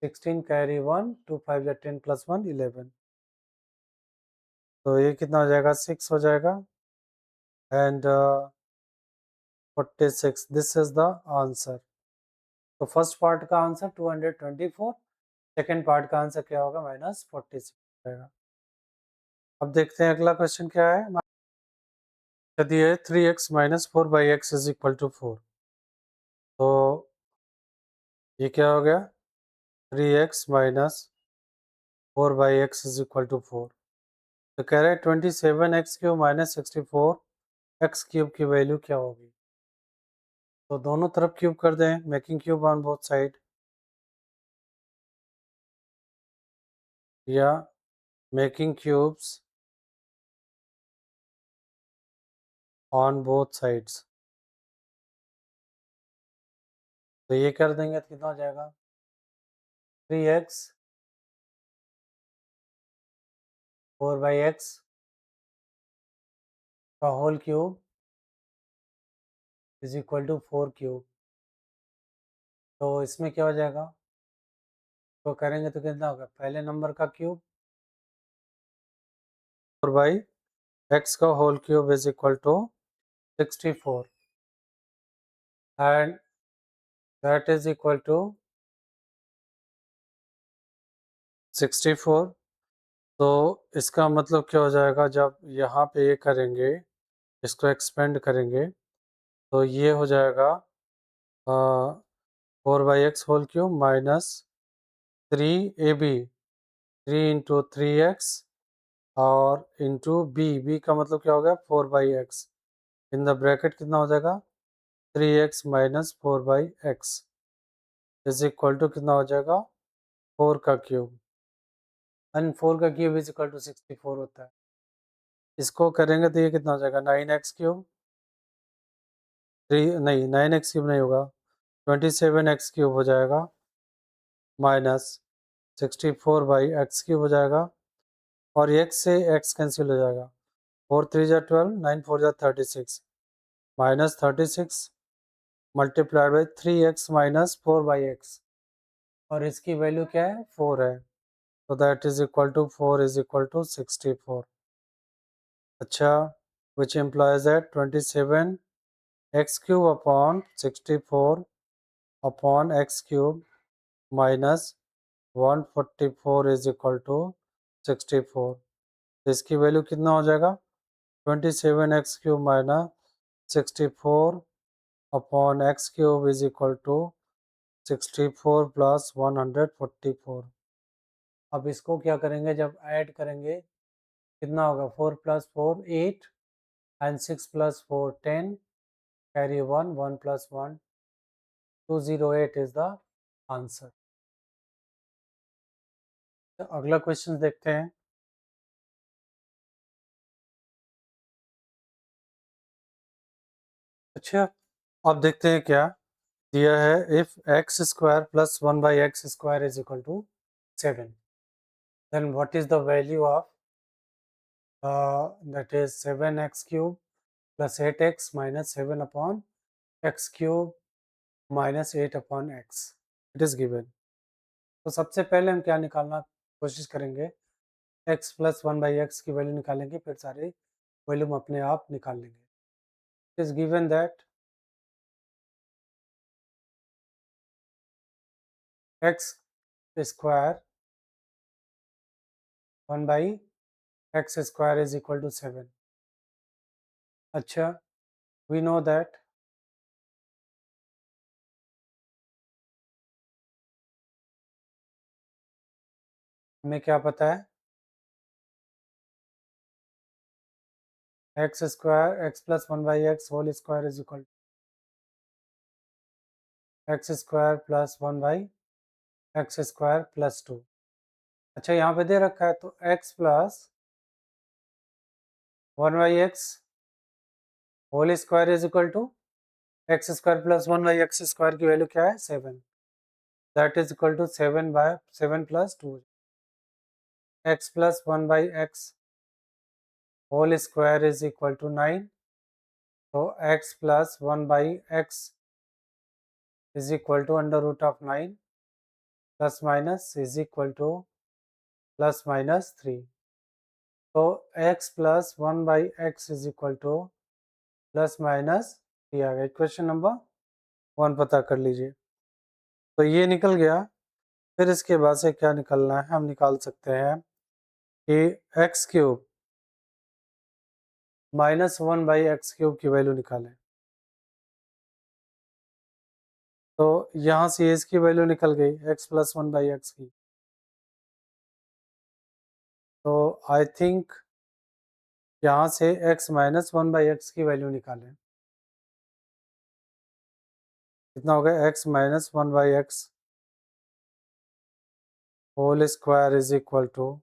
Speaker 1: 16 carry 1, 2 5 जा 10 plus 1 11, तो ये कितना हो जाएगा? 6 हो जाएगा, and 46, this is the answer. तो फर्स्ट पार्ट का आंसर 224, सेकेंड पार्ट का आंसर क्या होगा? माइनस 46 हो जाएगा। अब देखते हैं अगला क्वेश्चन क्या है। यदि है 3x minus 4/x is equal to 4, तो ये क्या हो गया? 3x minus 4/x is equal to 4, तो कह रहे हैं 27x³ माइनस 64x³ की वैल्यू क्या होगी? तो दोनों तरफ क्यूब कर दें, making cube on both side, या making cubes on both sides. तो ये कर देंगे तो कितना हो जाएगा? 3x 4/x का whole cube is equal to 4³। तो इसमें क्या हो जाएगा? तो करेंगे तो कितना होगा? पहले नंबर का क्यूब 4/x का whole cube is equal to 64, and that is equal to 64। तो इसका मतलब क्या हो जाएगा? जब यहाँ पे ये करेंगे, इसको एक्सपेंड करेंगे, तो ये हो जाएगा 4/x whole cube minus 3ab, 3 into 3x और इंटू बी का मतलब क्या हो गया? 4/x, इन द ब्रैकेट कितना हो जाएगा? 3x minus 4/x is equal to कितना हो जाएगा? 4 का क्यूब, एंड 4 का क्यूब इज इक्वल टू 64 होता है। इसको करेंगे तो ये कितना हो जाएगा? 9x³ 3 नहीं, 9x³ नहीं होगा, 27x³ हो जाएगा, माइनस 64/x³ हो जाएगा, और x से x कैंसिल हो जाएगा, 4 3 जा 12, 9 4 जा 36, minus 36 multiplied by 3x minus 4/x, और इसकी वैल्यू क्या है? 4 है, तो that is equal to 4 is equal to 64। अच्छा, which implies that 27x³ upon 64 upon x³ minus 144 is equal to 64। तो इसकी वैल्यू कितना हो जाएगा? 27x³ minus 64 upon x³ is equal to 64 plus 144। अब इसको क्या करेंगे? जब ऐड करेंगे कितना होगा? 4 प्लस 4 8, एंड 6 plus 4 10, carry 1 1 plus 1 208 is the answer. अगला क्वेश्चन देखते हैं। अच्छा, अब देखते हैं क्या दिया है। If x² plus 1/x² is equal to 7, then what is the value of that is 7x³ plus 8x minus 7 upon x³ minus 8 upon x, it is given। तो सबसे पहले हम क्या निकालना कोशिश करेंगे? x प्लस 1/x की वैल्यू निकालेंगे, फिर सारे वैल्यू हम अपने आप निकाल लेंगे। It is given that x² 1/x² is equal to 7. अच्छा, we know that हमें क्या पता है, x plus 1/x whole square is equal to x² plus 1/x² plus 2. अच्छा, यहाँ पे दे रखा है तो x plus 1/x whole square is equal to x² plus 1/x² की वैल्यू क्या है, 7. That is equal to 7 plus 2. x plus 1/x whole square is equal to 9. So x plus 1/x is equal to under root of 9 plus minus is equal to plus minus 3. तो x plus 1/x is equal to plus minus 3 आ गया. Equation number 1 पता कर लीजिए. तो ये निकल गया. फिर इसके बाद से क्या निकलना है, हम निकाल सकते हैं कि x³ माइनस 1/x³ की वैल्यू निकालें. तो यहाँ से इसकी वैल्यू निकल गई x plus 1/x की. तो आई थिंक यहाँ से x minus 1/x की वैल्यू निकालें. कितना हो गया, x minus 1/x whole square is equal to,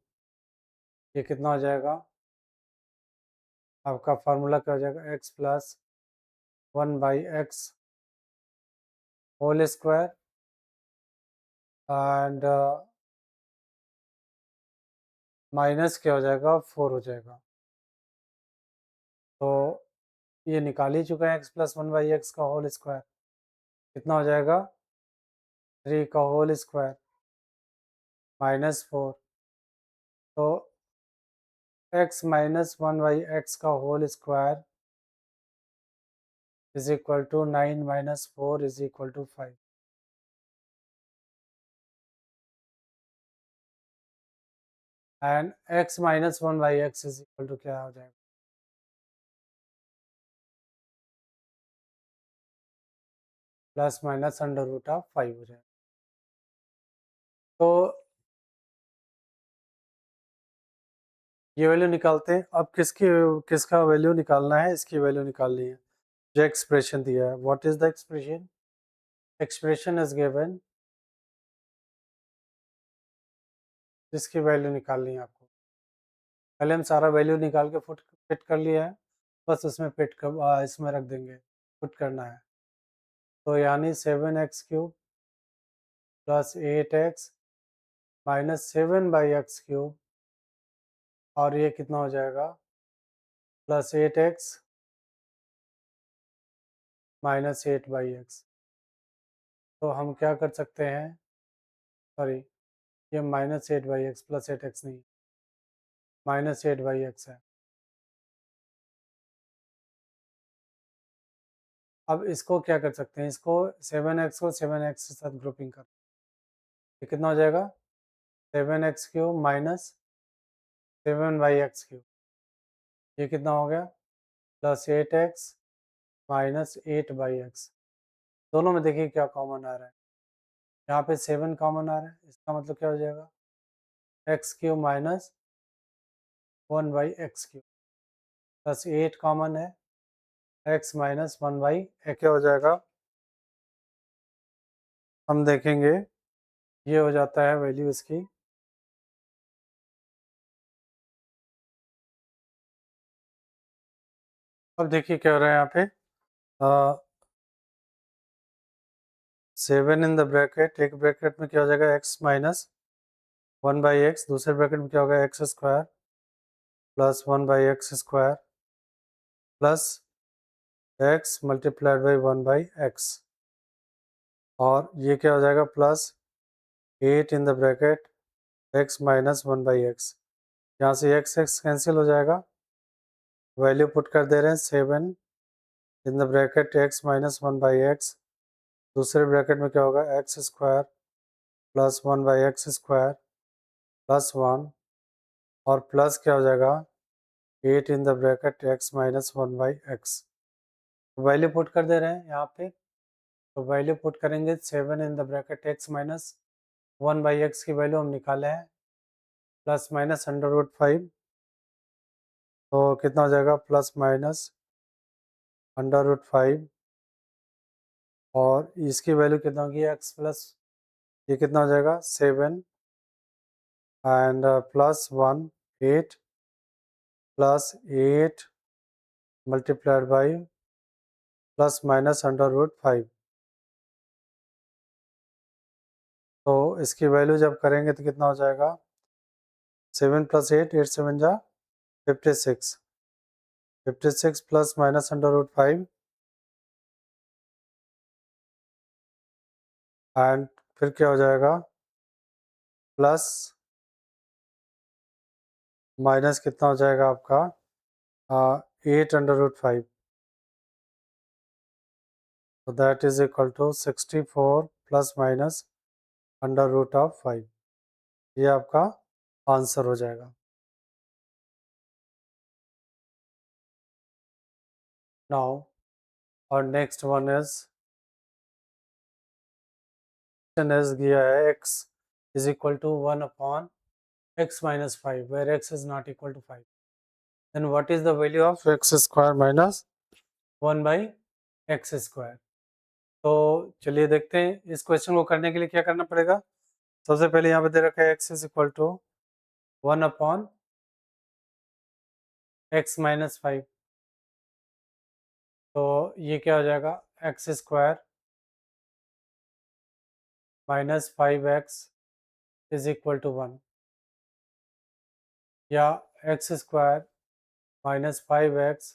Speaker 1: ये कितना हो जाएगा, आपका फार्मूला क्या हो जाएगा, x plus 1/x whole square and minus क्या हो जाएगा, 4 हो जाएगा. तो ये निकाल ही चुका है x plus 1/x का होल स्क्वायर. कितना हो जाएगा, 3 का होल स्क्वायर माइनस 4. तो x minus 1/x का whole square is equal to 9 minus 4 is equal to 5. And x minus 1/x is equal to क्या हो जाएगा, plus minus under root of 5 हो जाएगा. तो ये वैल्यू निकालते हैं. अब किसका वैल्यू निकालना है, इसकी वैल्यू निकालनी है. जो एक्सप्रेशन दिया है, what is the expression, expression is given, जिसकी वैल्यू निकालनी है आपको. पहले हम सारा वैल्यू निकाल के फिट कर लिया है, बस उसमें इसमें रख देंगे, पुट करना है. तो यानी 7x³ plus 8x minus 7/x³ और ये कितना हो जाएगा, प्लस 8x माइनस 8/x. तो हम क्या कर सकते हैं, सॉरी, ये माइनस 8/x प्लस 8x नहीं, माइनस 8/x है. अब इसको क्या कर सकते हैं, इसको 7x को 7x के साथ ग्रुपिंग कर, ये कितना हो जाएगा, 7x³ माइनस 7/x³. ये कितना हो गया, प्लस 8x माइनस 8/x. दोनों में देखिए क्या कॉमन आ रहा है, यहाँ पे 7 कॉमन आ रहा है. इसका मतलब क्या हो जाएगा, x³ minus 1/x³ plus 8 common है, x माइनस 1/x क्या हो जाएगा, हम देखेंगे. ये हो जाता है वैल्यू इसकी. अब देखिए क्या हो रहा है यहाँ पे, 7 इन द ब्रैकेट, एक ब्रैकेट में क्या हो जाएगा, x माइनस 1/x, दूसरे ब्रैकेट में क्या होगा, x² plus 1/x² plus x multiplied by 1/x. और ये क्या हो जाएगा, plus 8 in the bracket x minus 1/x. यहाँ से x कैंसिल हो जाएगा, वैल्यू पुट कर दे रहे हैं, 7 in the bracket x minus 1/x, दूसरे ब्रैकेट में क्या होगा, x² प्लस 1/x² प्लस 1 और प्लस क्या हो जाएगा 8 इन the bracket x minus 1/x। Value put कर दे रहे हैं यहाँ पे, तो वैल्यू पुट करेंगे 7 in the bracket x minus 1/x की वैल्यू हम निकाले हैं, प्लस माइनस √5, तो कितना हो जाएगा प्लस माइनस √5, और इसकी वैल्यू कितना होगी x प्लस, ये कितना हो जाएगा 7 and plus 1 8 plus 8 multiplied by plus minus √5। तो इसकी वैल्यू जब करेंगे तो कितना हो जाएगा 7 प्लस 8, 8 7 जा 56, 56 प्लस माइनस √5 एंड फिर क्या हो जाएगा प्लस माइनस कितना हो जाएगा आपका 8 √5, तो that is equal to 64 plus minus √5। ये आपका आंसर हो जाएगा। नाउ और नेक्स्ट वन इज दिया है x is equal to 1/x minus 5 where x is not equal to 5, then what is the value of x square minus 1/x square. तो चलिए देखते हैं इस क्वेश्चन को करने के लिए क्या करना पड़ेगा। सबसे पहले यहाँ पे दे रखा है x is equal to 1/x minus 5, तो ये क्या हो जाएगा x square minus 5x is equal to 1, या x square minus 5x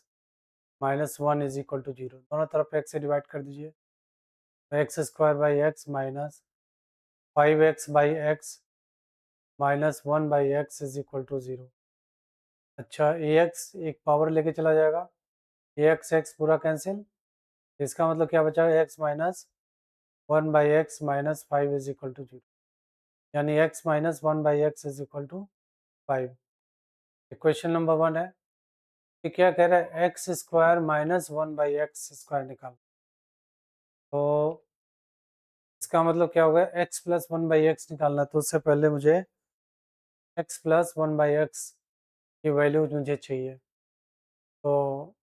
Speaker 1: minus 1 is equal to 0, दोनों तरफ x से डिवाइड कर दीजिए, तो x square by x minus 5x by x minus 1/x is equal to 0। अच्छा ax एक power लेके चला जाएगा, x पूरा कैंसिल, इसका मतलब क्या बचा x minus 1/x minus 5 is equal to 0, यानी x minus 1/x is equal to 5। Question number 1 है कि क्या कह रहा है x square minus 1/x square निकाल, तो इसका मतलब क्या होगा x प्लस 1/x निकालना, तो उससे पहले मुझे x प्लस 1/x की वैल्यू मुझे चाहिए, तो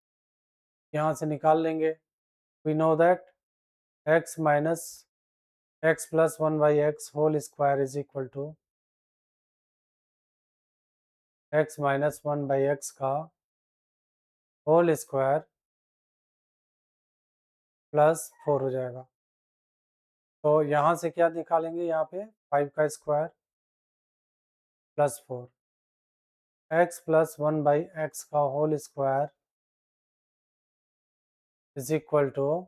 Speaker 1: यहाँ से निकाल लेंगे। We know that x minus x plus 1/x whole square is equal to x minus 1/x का होल स्क्वायर प्लस 4 हो जाएगा। तो यहाँ से क्या निकालेंगे, यहाँ पे 5 का square plus 4, x plus 1/x का whole square is equal to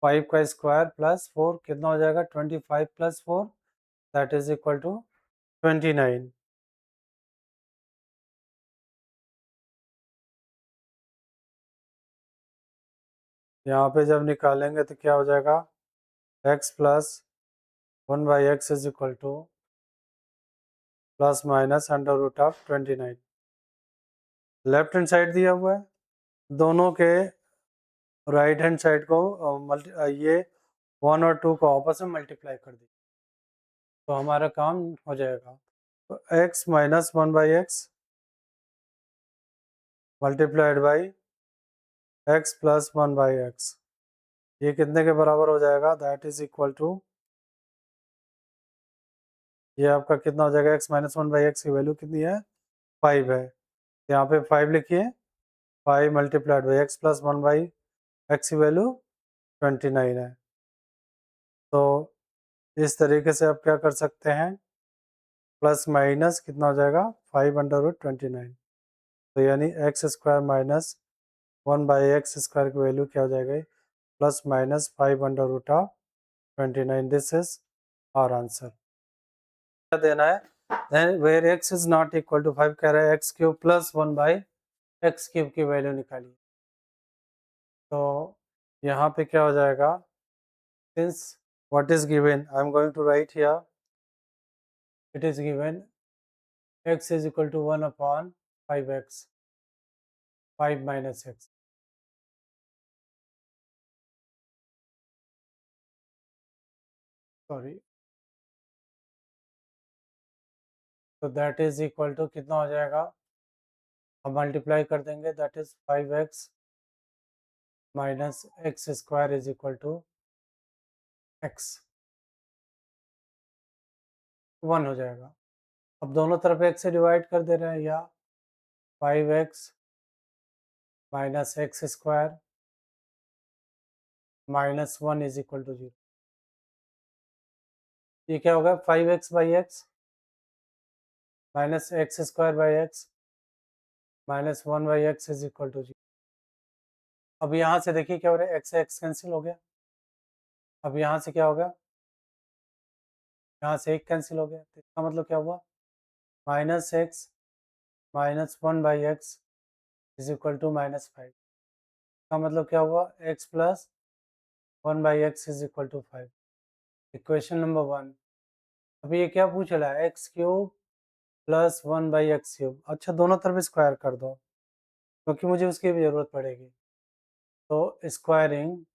Speaker 1: 5 का स्क्वायर प्लस 4, कितना हो जाएगा 25 plus 4 that is equal to 29। यहाँ पे जब निकालेंगे तो क्या हो जाएगा x plus 1/x is equal to plus minus √29। Left hand side दिया हुआ है, दोनों के राइट हैंड साइड को ये 1 और 2 को आपस में मल्टीप्लाई कर दी, तो हमारा काम हो जाएगा। तो x minus 1/x multiplied by x plus 1/x, ये कितने के बराबर हो जाएगा दैट इज इक्वल टू, ये आपका कितना हो जाएगा x माइनस 1/x की वैल्यू कितनी है 5 है, यहाँ पे 5 लिखिए, 5 multiplied by x plus 1/x की वैल्यू 29 है। तो इस तरीके से आप क्या कर सकते हैं, प्लस माइनस कितना हो जाएगा 5/29, तो यानी x square minus 1/x square की वैल्यू क्या हो जाएगी plus minus 5/29, this is our answer. क्या देना है, where x is not equal to 5 कह रहा है x cube plus 1/x cube की वैल्यू निकालिए, तो यहाँ पे क्या हो जाएगा since what is given I am going to write here, it is given x is equal to 1/5x, 5 minus x, sorry. तो दैट इज इक्वल टू कितना हो जाएगा, हम मल्टीप्लाई कर देंगे, that is 5x minus x square is equal to x, 1 हो जाएगा। अब दोनों तरफ x से डिवाइड कर दे रहे हैं, या 5x minus x square minus 1 is equal to 0। ये क्या होगा, 5x by x minus x square by x minus 1 by x is equal to 0। अब यहाँ से देखिए क्या हो रहा है, एक्स से एक्स कैंसिल हो गया। अब यहाँ से क्या होगा, यहाँ से एक कैंसिल हो गया, तो इसका मतलब क्या हुआ, minus x minus 1 by x is equal to -5। इसका मतलब क्या हुआ, x plus 1 by x is equal to 5। Equation number 1। अभी ये क्या पूछ रहा है, x cube plus 1 by x cube. अच्छा, दोनों तरफ स्क्वायर कर दो, क्योंकि मुझे उसकी भी ज़रूरत पड़ेगी। तो स्क्वायरिंग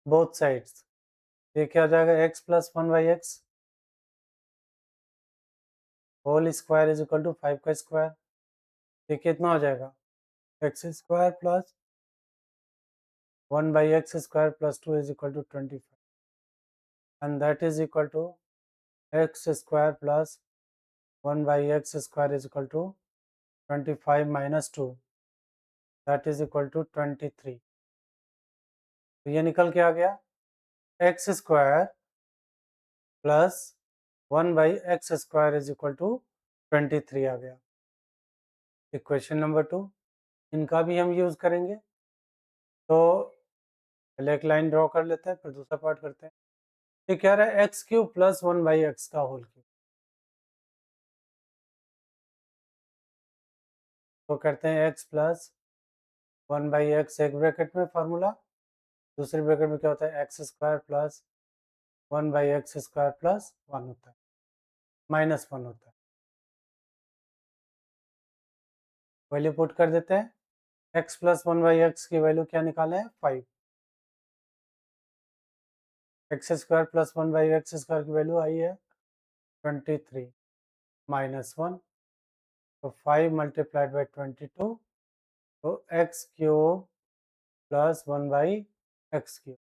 Speaker 1: बोथ साइड्स, ये क्या हो जाएगा, x plus 1 by x whole square is equal to 5 का स्क्वायर। ये कितना हो जाएगा, x square plus 1 by x square plus 2 is equal to 25, and that is equal to x square plus 1 by x square is equal to 25 minus 2, that is equal to 23। तो ये निकल के आ गया, x square plus 1 by x square is equal to 23 आ गया। Equation number 2, इनका भी हम यूज़ करेंगे। तो पहले एक लाइन ड्रॉ कर लेते हैं, फिर दूसरा पार्ट करते हैं। ये कह रहा है x cube plus 1 by x का होल क्यूब। तो करते हैं एक्स प्लस 1 बाई एक्स, एक ब्रैकेट में फार्मूला, दूसरे ब्रैकेट में क्या होता है, x square plus 1 by x square plus 1 होता है, -1 होता है। वैल्यू पुट कर देते हैं, एक्स प्लस 1 बाई एक्स की वैल्यू क्या निकाले हैं, 5। X square plus 1 by x square की वैल्यू आई है 23 -1, तो 5 मल्टीप्लाइड बाई 22, तो x cube plus 1 by x cube,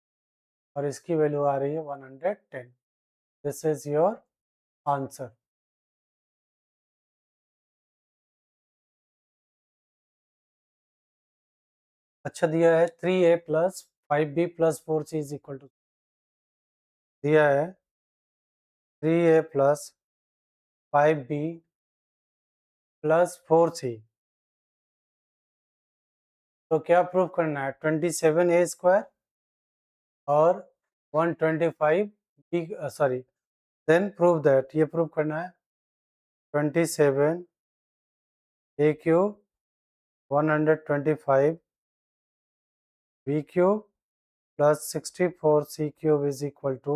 Speaker 1: और इसकी वैल्यू आ रही है 110। This is your answer. अच्छा, दिया है 3a plus 5b plus 4c is equal to, दिया है 3a plus 5b plus 4c। तो क्या प्रूव करना है, 27a स्क्वायर और 125 b, sorry, then prove that, ये प्रूव करना है 27 a cube 125 b cube plus 64 c cube is equal to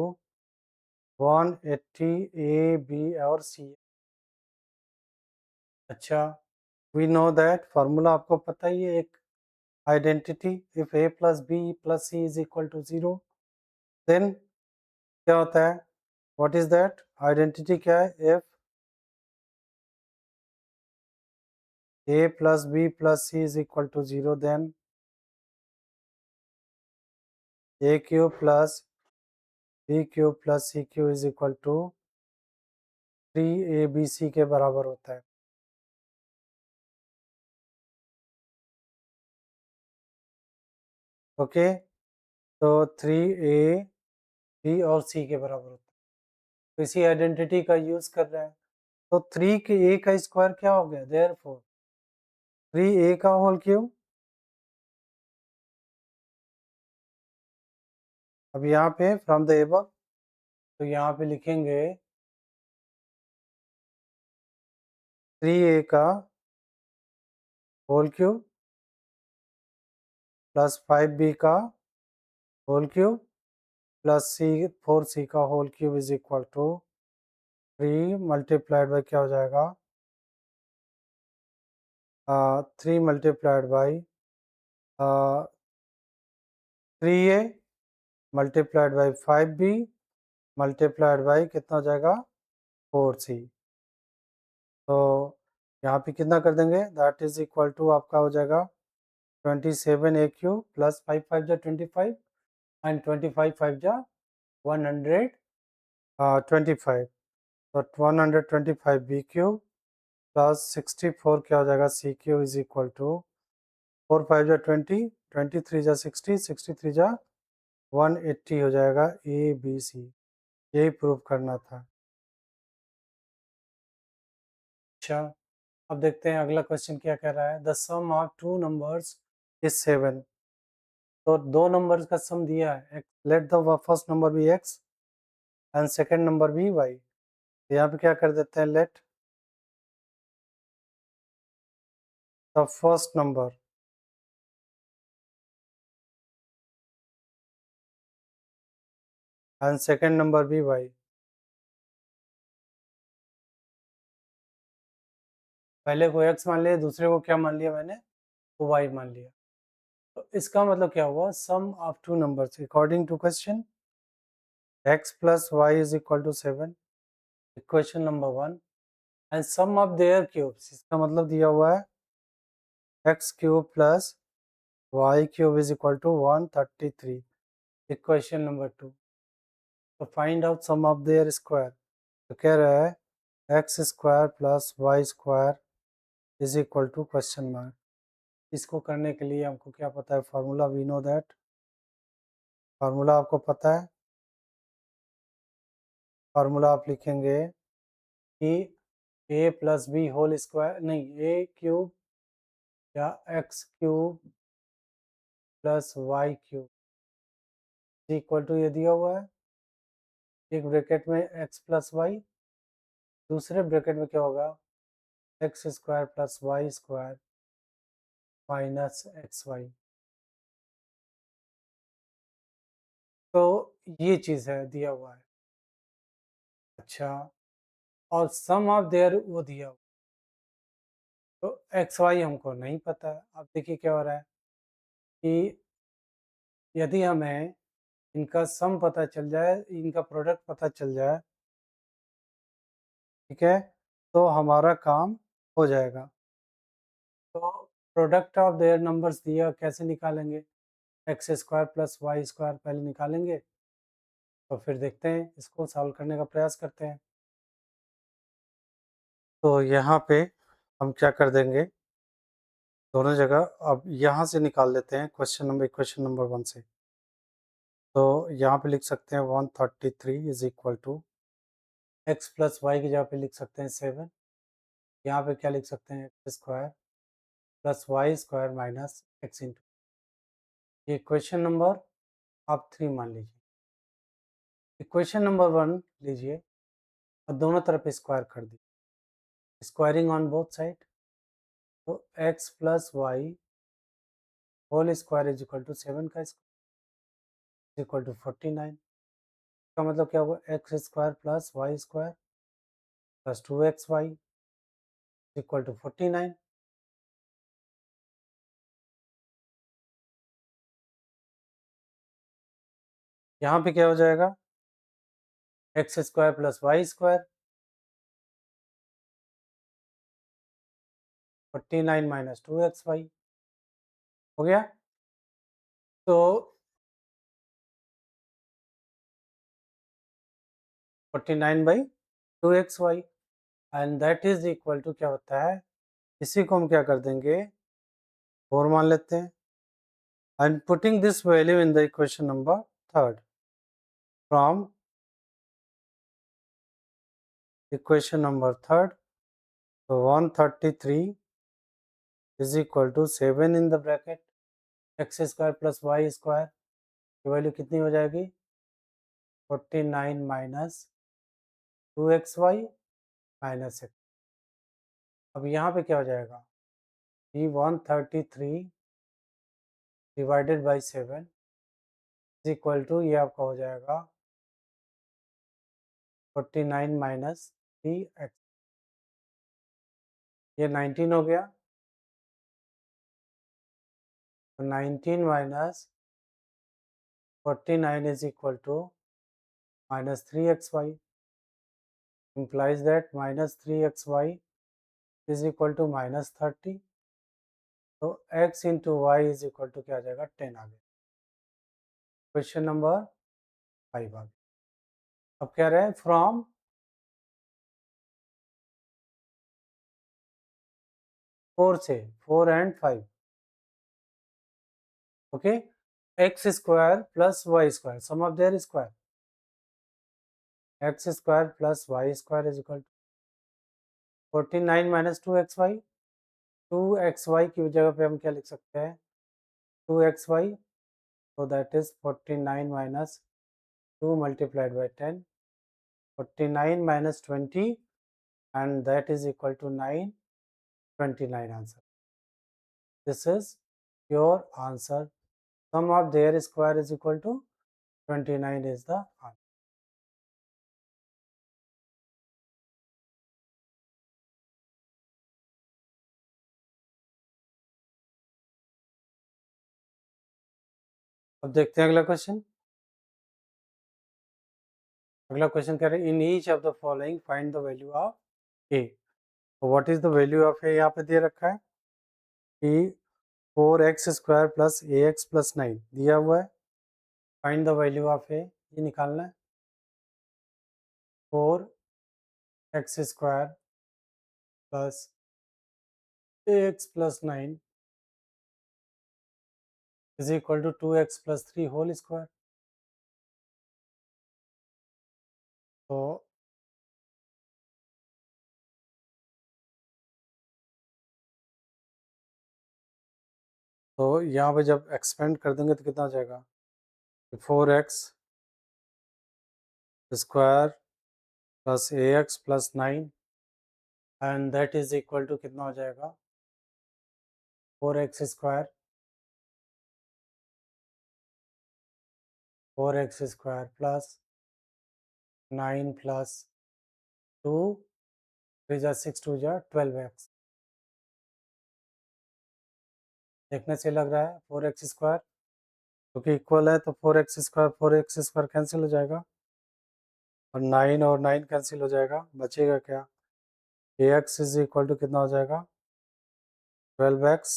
Speaker 1: 180 a b और सी। अच्छा, वी नो दैट फार्मूला आपको पता ही है, एक identity, if a plus B plus c is equal to 0, then क्या होता है, व्हाट इज दैट आइडेंटिटी, क्या है, if a plus b plus c is equal to 0, then a cube plus b cube plus c cube is equal to 3abc के बराबर होता है। Okay, तो 3ab और c के बराबर होता है, तो इसी आइडेंटिटी का यूज कर रहे हैं। तो 3 के a का स्क्वायर क्या हो गया, देयरफॉर 3a का होल क्यूब। अब यहाँ पे फ्रॉम द एबव, तो यहाँ पे लिखेंगे 3a का होल क्यूब प्लस 5b का whole cube plus c 4c का whole cube is equal to 3 multiplied by क्या हो जाएगा 3 multiplied by 3a multiplied by 5b multiplied by कितना हो जाएगा 4c। तो यहाँ पे कितना कर देंगे दैट इज इक्वल टू आपका हो जाएगा 27a³ प्लस 5 5 जा 25 एंड 25 5 जा 125 तो 125b³ प्लस 64 क्या हो जाएगा c³ इज इक्वल टू 4 5 जा 20 23 जा 60 63 जा 180 हो जाएगा ABC। यही प्रूव करना था। अच्छा, अब देखते हैं अगला क्वेश्चन क्या कह रहा है। The sum of two numbers is 7। तो दो नंबर्स का सम दिया है। Let the first number be x and second number be y। यहाँ पे क्या कर देते हैं let the first number and second number be y। पहले को x मान लिया, दूसरे को क्या मान लिया मैंने, तो y मान लिया। तो इसका मतलब क्या हुआ, sum of two numbers according to question x plus y is equal to 7, equation number 1, and sum of their cubes, इसका मतलब दिया हुआ है x cube plus y cube is equal to 133, equation number 2। तो find out sum of their square. तो कह रहा है x square plus y square is equal to question mark. इसको करने के लिए हमको क्या पता है, formula we know that. Formula आपको पता है, फार्मूला आप लिखेंगे कि a plus B whole square, नहीं ए क्यूब या x cube plus y cube equal to ये दिया हुआ है, एक ब्रैकेट में एक्स प्लस वाई, दूसरे ब्रैकेट में क्या होगा x square plus y square minus x y. तो ये चीज़ है दिया हुआ है। अच्छा, और सम ऑफ देयर वो दिया हुआ, तो एक्स वाई हमको नहीं पता है। अब देखिए क्या हो रहा है कि यदि हमें इनका सम पता चल जाए, इनका प्रोडक्ट पता चल जाए, ठीक है, तो हमारा काम हो जाएगा। तो प्रोडक्ट ऑफ देयर नंबर्स दिया, कैसे निकालेंगे, x square plus y square पहले निकालेंगे, तो फिर देखते हैं, इसको सॉल्व करने का प्रयास करते हैं। तो यहाँ पे हम क्या कर देंगे, दोनों जगह अब यहाँ से निकाल लेते हैं इक्वेशन नंबर 1 से। तो यहाँ पे लिख सकते हैं 133 is equal to x plus y की जगह पे लिख सकते हैं 7। यहाँ पे क्या लिख सकते हैं x square plus y square minus x into, ये इक्वेशन नंबर आप 3 मान लीजिए। इक्वेशन नंबर 1 लीजिए और दोनों तरफ स्क्वायर कर दीजिए, स्क्वायरिंग ऑन बोथ साइड। तो x plus y whole square is equal to 7 का स्क्वायर इक्वल टू 49। इसका मतलब क्या होगा, x square plus y square plus 2xy equal to 49। यहाँ पे क्या हो जाएगा, x square plus y square 49 minus 2xy हो गया। तो 49 by 2xy and that is equal to क्या होता है, इसी को हम क्या कर देंगे 4 मान लेते हैं and putting this value in the equation number 3 from equation number 3। तो 133 is equal to 7 in the bracket x square plus y square की वैल्यू कितनी हो जाएगी 49 माइनस 2xy माइनस एक्स। अब यहाँ पे क्या हो जाएगा, ये 133 divided by 7 is equal to ये आपका हो जाएगा 49 माइनस 3x, ये 19 हो गया, तो 19 minus 49 is equal to minus 3xy, implies that minus 3xy is equal to minus 30, तो x into y is equal to क्या आ जाएगा 10 आ गया। क्वेश्चन नंबर 5 आ गया। अब कह रहे हैं फ्रॉम 4 से 4 and 5, okay, x square plus y square sum of their square, x square plus y square is equal to 49 minus 2xy, 2xy की जगह पे हम क्या लिख सकते हैं 2xy, so that is 49 minus 2 multiplied by 10, 49 minus 20, and that is equal to 9, 29 answer. This is your answer. Sum of their square is equal to 29 is the answer. अब देखते हैं अगला क्वेश्चन। अगला क्वेश्चन कह रहे हैं in each of the following find the value of a. What is the value of a यहाँ पे दे रखा है कि 4x square plus a x plus 9 दिया हुआ है। Find the value of a, ये निकालना है। 4x square plus a x plus 9 is equal to 2x plus 3 whole square. तो यहाँ पे जब एक्सपेंड कर देंगे तो कितना हो जाएगा 4x square plus a x plus 9 and that is equal to कितना हो जाएगा 4x square 4x square plus 9 plus 2 3 जा 6 2 जा 12x। देखने से लग रहा है 4x स्क्वायर क्योंकि इक्वल है तो 4x स्क्वायर कैंसिल हो जाएगा और 9 कैंसिल हो जाएगा, बचेगा क्या a x is equal to कितना हो जाएगा 12x।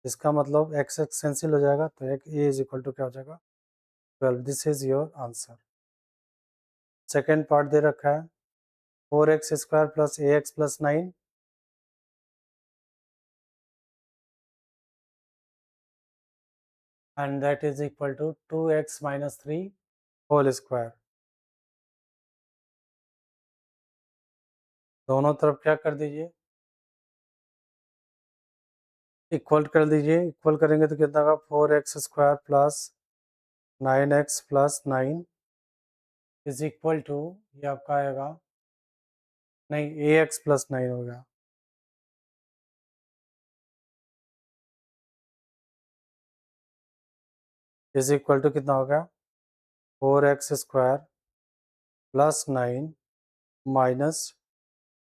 Speaker 1: इसका मतलब एक्स एक्स कैंसिल हो जाएगा तो एक ए इज इक्वल टू क्या हो जाएगा 12। This is your answer. Second part दे रखा है 4x square plus a x plus 9 and that is equal to 2x minus 3 whole square. दोनों तरफ क्या कर दीजिए इक्वल कर दीजिए। इक्वल करेंगे तो कितना होगा 4x square plus 9x plus 9 is equal to ये आपका आएगा नहीं ए एक्स प्लस 9 हो गया इज इक्वल टू कितना हो गया 4x square plus 9 minus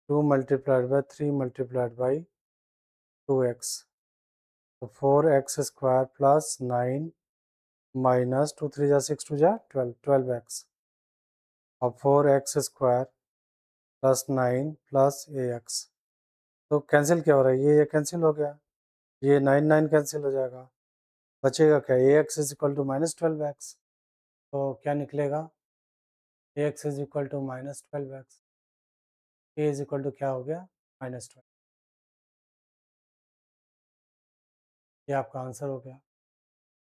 Speaker 1: 2 multiplied by 3 multiplied by 2x, तो 4x स्क्वायर प्लस 9 माइनस 2 3 जा 6 2 जा 12 12x और 4x square plus 9 plus a x. तो कैंसिल क्या हो रहा है ये कैंसिल हो गया, ये 9 9 कैंसिल हो जाएगा, बचेगा क्या a x is equal to minus 12x। तो क्या निकलेगा a x is equal to minus 12x, a is equal to क्या हो गया माइनस 12। ये आपका आंसर हो गया।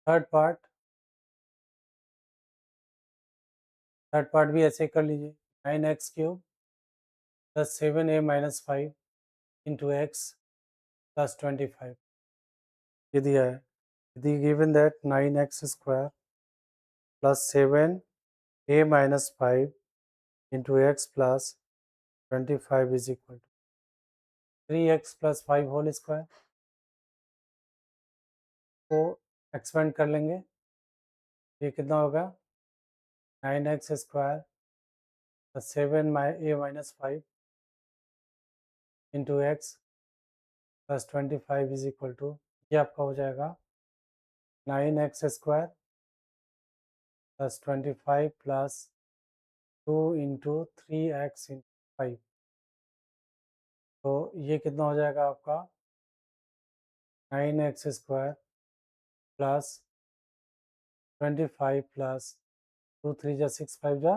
Speaker 1: थर्ड पार्ट भी ऐसे ही कर लीजिए 9x cube plus 7a minus 5 into x plus 25 ये दिया है। यदि given that 9x square plus 7a minus 5 into x plus 25 is equal to 3x plus 5 whole square को एक्सपेंड कर लेंगे ये कितना होगा 9x square plus 7a-5 into x plus 25 is equal to, ये आपका हो जाएगा 9x square plus 25 plus 2 into 3x into 5। तो ये कितना हो जाएगा आपका 9x स्क्वायर प्लस 25 प्लस 2 3 जा 6 5 जा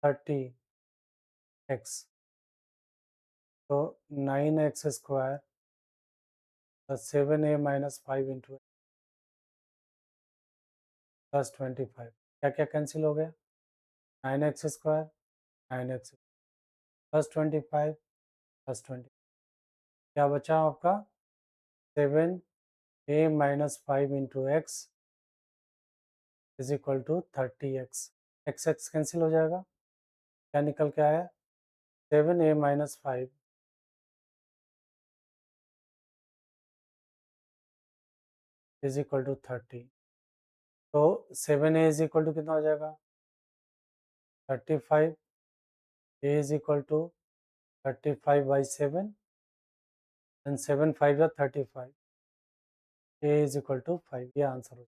Speaker 1: 30x। तो 9x square plus 7a-5 into plus 25, क्या क्या कैंसिल हो गया 9x square 9x plus 25 plus 20, क्या बचा आपका 7a-5 into x is equal to 30x। X x cancel हो जाएगा, क्या निकल के आया 7a-5 इज इक्वल टू 30। तो 7a इज इक्वल टू कितना हो जाएगा 35, a is equal to 35/7 and 7 5 या 35, a इज इक्वल टू 5, ये आंसर हो।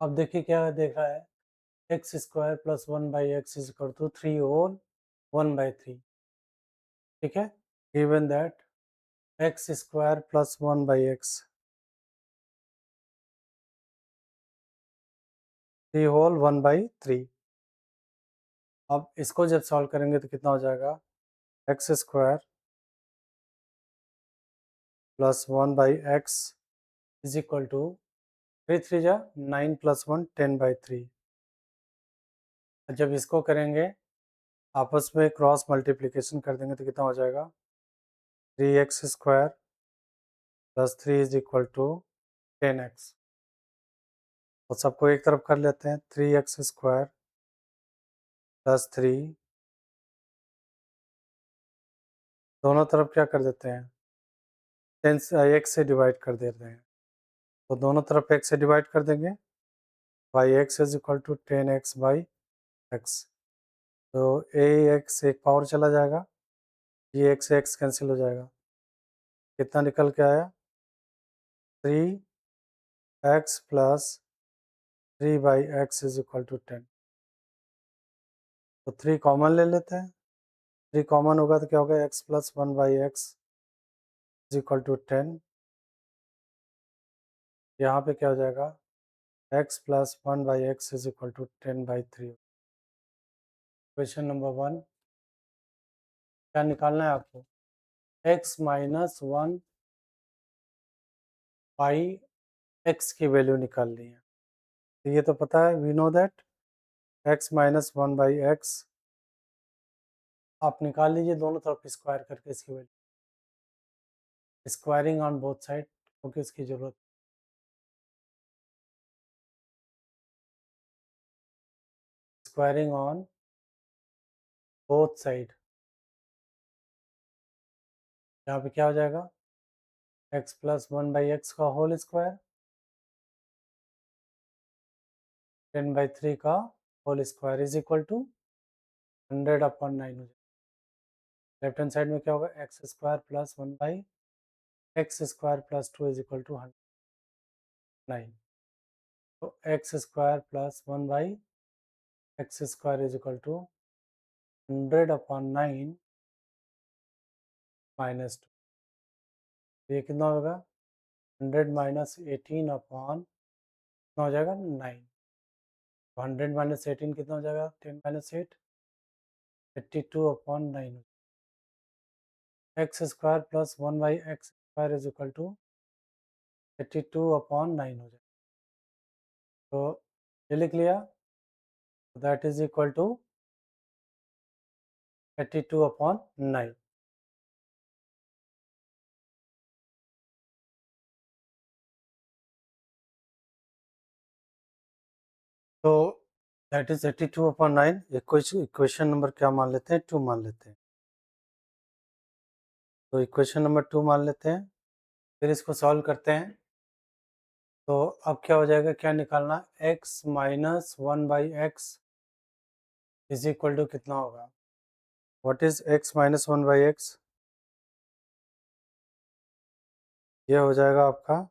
Speaker 1: अब देखिए क्या देख रहा है x square plus 1/x is equal to 3 whole 1/3, ठीक है। Given that x square plus 1/x 3 whole 1/3। अब इसको जब सॉल्व करेंगे तो कितना हो जाएगा x square plus 1/x is equal to 3 3 जा 9 प्लस 1 10/3। जब इसको करेंगे आपस में क्रॉस मल्टीप्लिकेशन कर देंगे तो कितना हो जाएगा 3x square plus 3 is equal to 10x। और सबको एक तरफ कर लेते हैं 3x स्क्वायर प्लस 3, दोनों तरफ क्या कर देते हैं 10 से x से डिवाइड कर देते हैं, तो दोनों तरफ x से डिवाइड कर देंगे by x is equal to 10x/x। तो ax एक पावर चला जाएगा, ये x से x कैंसिल हो जाएगा, कितना निकल के आया 3x plus 3/x is equal to 10। तो 3 कॉमन ले लेते हैं, 3 कॉमन होगा तो क्या होगा x plus 1/x is equal to 10। यहाँ पे क्या हो जाएगा x plus 1/x is equal to 10/3। Question number 1, क्या निकालना है आपको x माइनस 1/x की वैल्यू निकालनी है। तो ये तो पता है, we know that x minus 1/x, आप निकाल लीजिए दोनों तरफ स्क्वायर करके इसकी वैल्यू, स्क्वायरिंग ऑन बोथ साइड क्योंकि इसकी ज़रूरत, स्क्वायरिंग ऑन बोथ साइड। यहाँ पे क्या हो जाएगा x प्लस 1/x का होल स्क्वायर 10/3 का whole square is equal to 100/9 हो जाएगा। लेफ्ट हैंड साइड में क्या होगा x square plus 1/x square plus 2 is equal to 9। तो x square plus 1/x square is equal to 100/9 minus 2, ये कितना होगा 100 माइनस 18/, कितना हो जाएगा 9। 100 माइनस 18 कितना हो जाएगा 10 minus 8 82/9। X square plus 1/x square is equal to 82/9 हो जाएगा। तो ये लिख लिया, दैट इज इक्वल टू 82/9। तो दैट इज 82/9। इक्वेशन नंबर क्या मान लेते हैं 2 मान लेते हैं। तो इक्वेशन नंबर 2 मान लेते हैं, फिर इसको सॉल्व करते हैं। तो अब क्या हो जाएगा, क्या निकालना, x minus 1/x is equal to कितना होगा, what is x minus 1/x, ये हो जाएगा आपका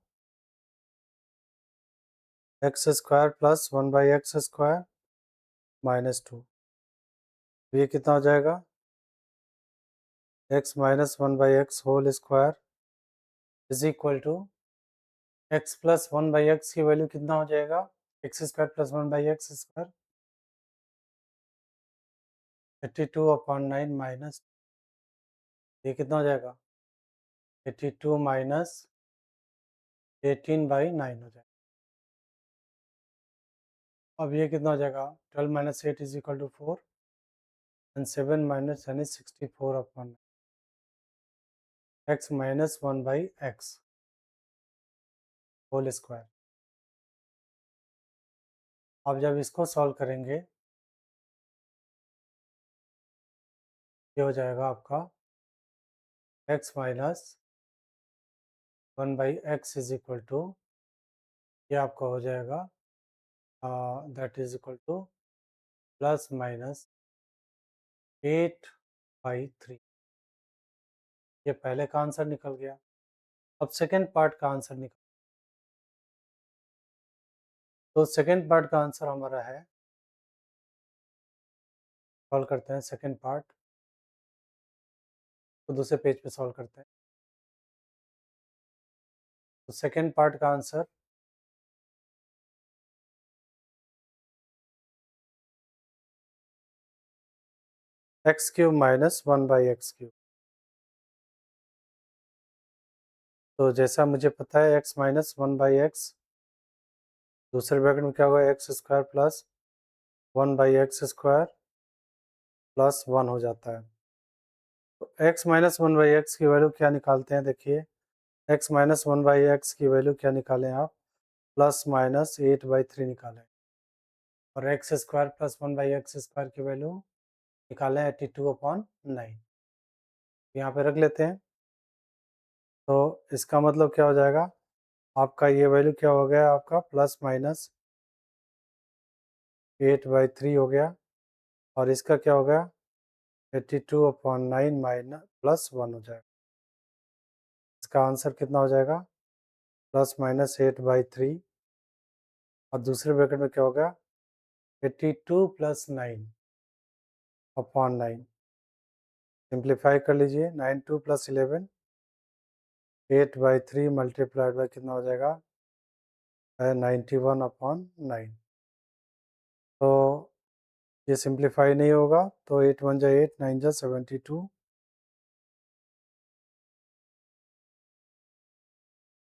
Speaker 1: x square plus 1/x square minus 2। ये कितना हो जाएगा, x minus 1/x whole square is equal to x plus 1/x की वैल्यू कितना हो जाएगा, x square plus 1/x square 82/9 minus, ये कितना हो जाएगा, 82 माइनस 18/9 हो जाएगा। अब ये कितना हो जाएगा, 12 minus 8 is equal to 4 and 7 minus 10 is 64/9, x minus 1/x whole square. अब जब इसको सॉल्व करेंगे, ये हो जाएगा आपका x minus 1/x is equal to, ये आपका हो जाएगा that is equal to plus minus 8/3। ये पहले का आंसर निकल गया। अब सेकेंड पार्ट का आंसर निकल, तो सेकेंड पार्ट का आंसर हमारा है, सॉल्व करते हैं सेकेंड पार्ट, तो दूसरे पेज पे सॉल्व करते हैं। तो सेकेंड पार्ट का answer x cube minus 1/x cube. तो जैसा मुझे पता है x माइनस 1/x, दूसरे ब्रैकेट में क्या होगा, x square plus 1/x square plus 1 हो जाता है। तो x माइनस 1/x की वैल्यू क्या निकालते हैं, देखिए x माइनस 1/x की वैल्यू क्या निकालें आप, प्लस माइनस 8/3 निकालें, और x square plus 1/x square की वैल्यू निकालें 82/9, यहाँ पे रख लेते हैं। तो इसका मतलब क्या हो जाएगा, आपका ये वैल्यू क्या हो गया, आपका प्लस माइनस 8/3 हो गया, और इसका क्या हो गया 82/9 माइनस प्लस 1 हो जाएगा। इसका आंसर कितना हो जाएगा, प्लस माइनस 8/3, और दूसरे ब्रैकेट में क्या हो गया 82 प्लस 9/9। सिंप्लीफाई कर लीजिए, 9 2 प्लस 11, 8/3 मल्टीप्लाइड बाई कितना हो जाएगा 91/9। तो ये सिंप्लीफाई नहीं होगा, तो 8 1 जा 8, 9 जा 72,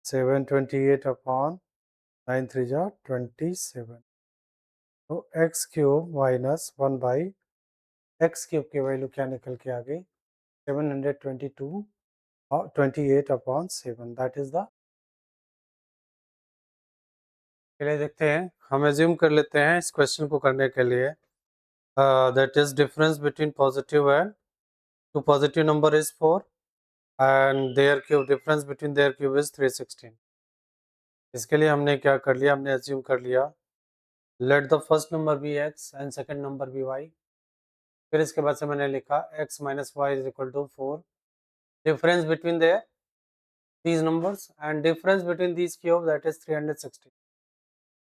Speaker 1: 728/9 3 जा 27। तो x cube minus 1/x cube की वैल्यू क्या निकल के आ गई, 722 और 28/7, दैट इज द, चलिए देखते हैं, हम एज्यूम कर लेते हैं इस क्वेश्चन को करने के लिए, that is difference between positive and two positive number is 4 and their cube, difference between their cube is 316। इसके लिए हमने क्या कर लिया, हमने एज्यूम कर लिया let the first number be x and second number be y, फिर इसके बाद से मैंने लिखा x minus y is equal to 4, difference between their these numbers and difference between these cube that is 360।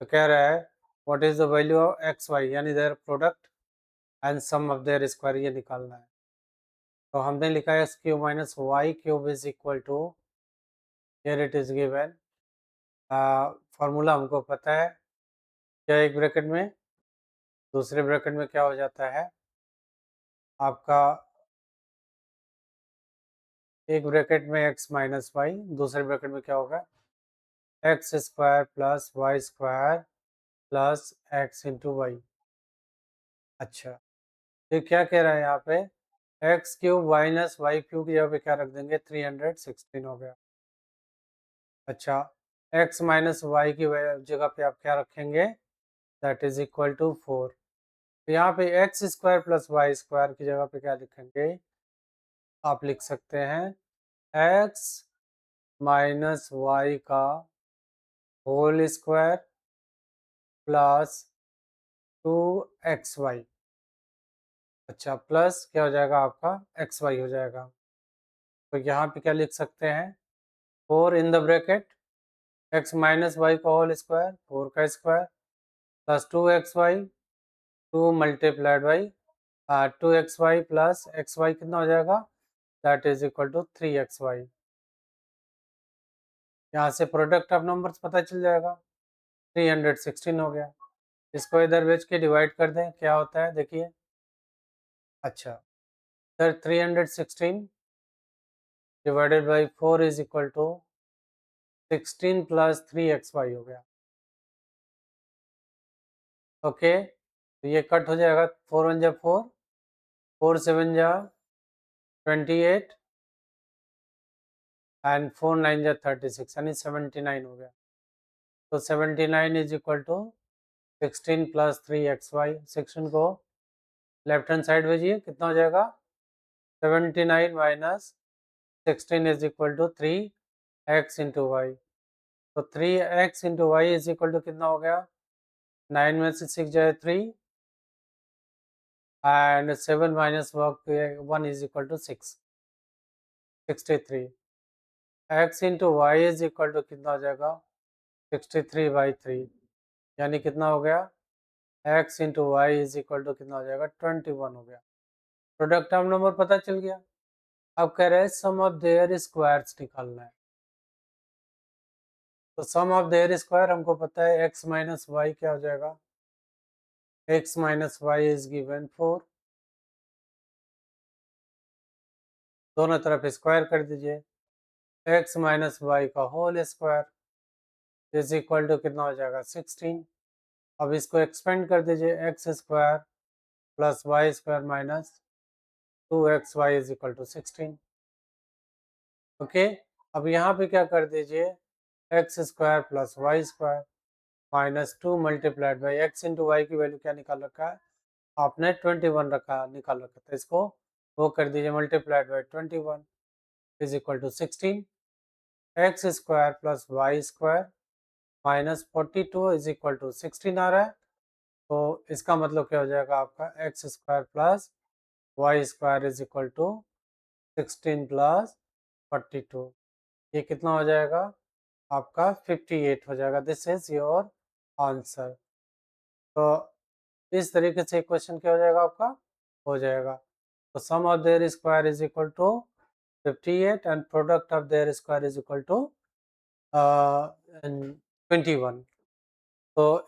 Speaker 1: तो कह रहा है what is the value of x y, यानी their product and sum of their square, ये निकालना है। तो हमने लिखा है x cube minus y cube is equal to, here it is given, formula हमको पता है, क्या एक ब्रैकेट में, दूसरे ब्रैकेट में क्या हो जाता है आपका, एक ब्रैकेट में x माइनस वाई, दूसरे ब्रैकेट में क्या होगा x square plus y square plus x into y. अच्छा, तो क्या कह रहा है यहाँ पे, x cube minus y cube की जगह पे क्या रख देंगे, 316 हो गया। अच्छा, एक्स माइनस वाई की जगह पे आप क्या रखेंगे, दैट इज इक्वल टू 4। तो यहाँ पे x square plus y square की जगह पे क्या लिखेंगे, आप लिख सकते हैं एक्स माइनस वाई का होल स्क्वायर प्लस 2xy। अच्छा, प्लस क्या हो जाएगा आपका xy हो जाएगा। तो यहाँ पे क्या लिख सकते हैं, 4 in the bracket x minus y का होल स्क्वायर 4 का square plus 2xy 2 multiplied by 2xy plus xy कितना हो जाएगा, that is equal to 3xy। यहाँ से प्रोडक्ट ऑफ नंबर्स पता चल जाएगा, 316 हो गया। इसको इधर बेच के डिवाइड कर दें, क्या होता है देखिए। अच्छा, sir 316 divided by 4 is equal to 16 plus 3xy हो गया। ओके, तो ये कट हो जाएगा, 4 1 जा 4, 4 7 जा 28 एंड 4 9 जा 36, यानी 79 हो गया। तो 79 is equal to 16 plus 3xy। 16 को लेफ्ट हैंड साइड भेजिए, कितना हो जाएगा, 79 minus 16 is equal to 3x into y. तो 3x into y is equal to कितना हो गया, 9 में से 6 जाए 3 and 7 minus 1 is equal to 6, 63। x into y is equal to कितना हो जाएगा, 63/3, यानी कितना हो गया, x into y is equal to कितना हो जाएगा, 21 हो गया। प्रोडक्ट ऑफ नंबर पता चल गया। अब कह रहे हैं सम ऑफ देयर स्क्वायर्स निकालना है। तो सम ऑफ देयर स्क्वायर हमको पता है x माइनस वाई क्या हो जाएगा, x minus y is given 4, दोनों तरफ स्क्वायर कर दीजिए, x माइनस वाई का whole square is equal to कितना हो जाएगा, 16। अब इसको एक्सपेंड कर दीजिए, x square plus y square minus 2xy is equal to 16। Okay, अब यहाँ पे क्या कर दीजिए, x square plus y square minus 2 multiplied by x into y की वैल्यू क्या निकाल रखा है आपने, 21 निकाल रखा था। इसको वो कर दीजिए multiplied by 21 is equal to 16। X square plus y square minus 42 is equal to 16 आ रहा है। तो इसका मतलब क्या हो जाएगा आपका, x square plus y square is equal to 16 plus 42, ये कितना हो जाएगा आपका, 58 हो जाएगा। This is your answer. तो इस तरीके से क्वेश्चन क्या हो जाएगा आपका, हो जाएगा। तो sum of their square is equal to 58 and product of their square is equal to 21। तो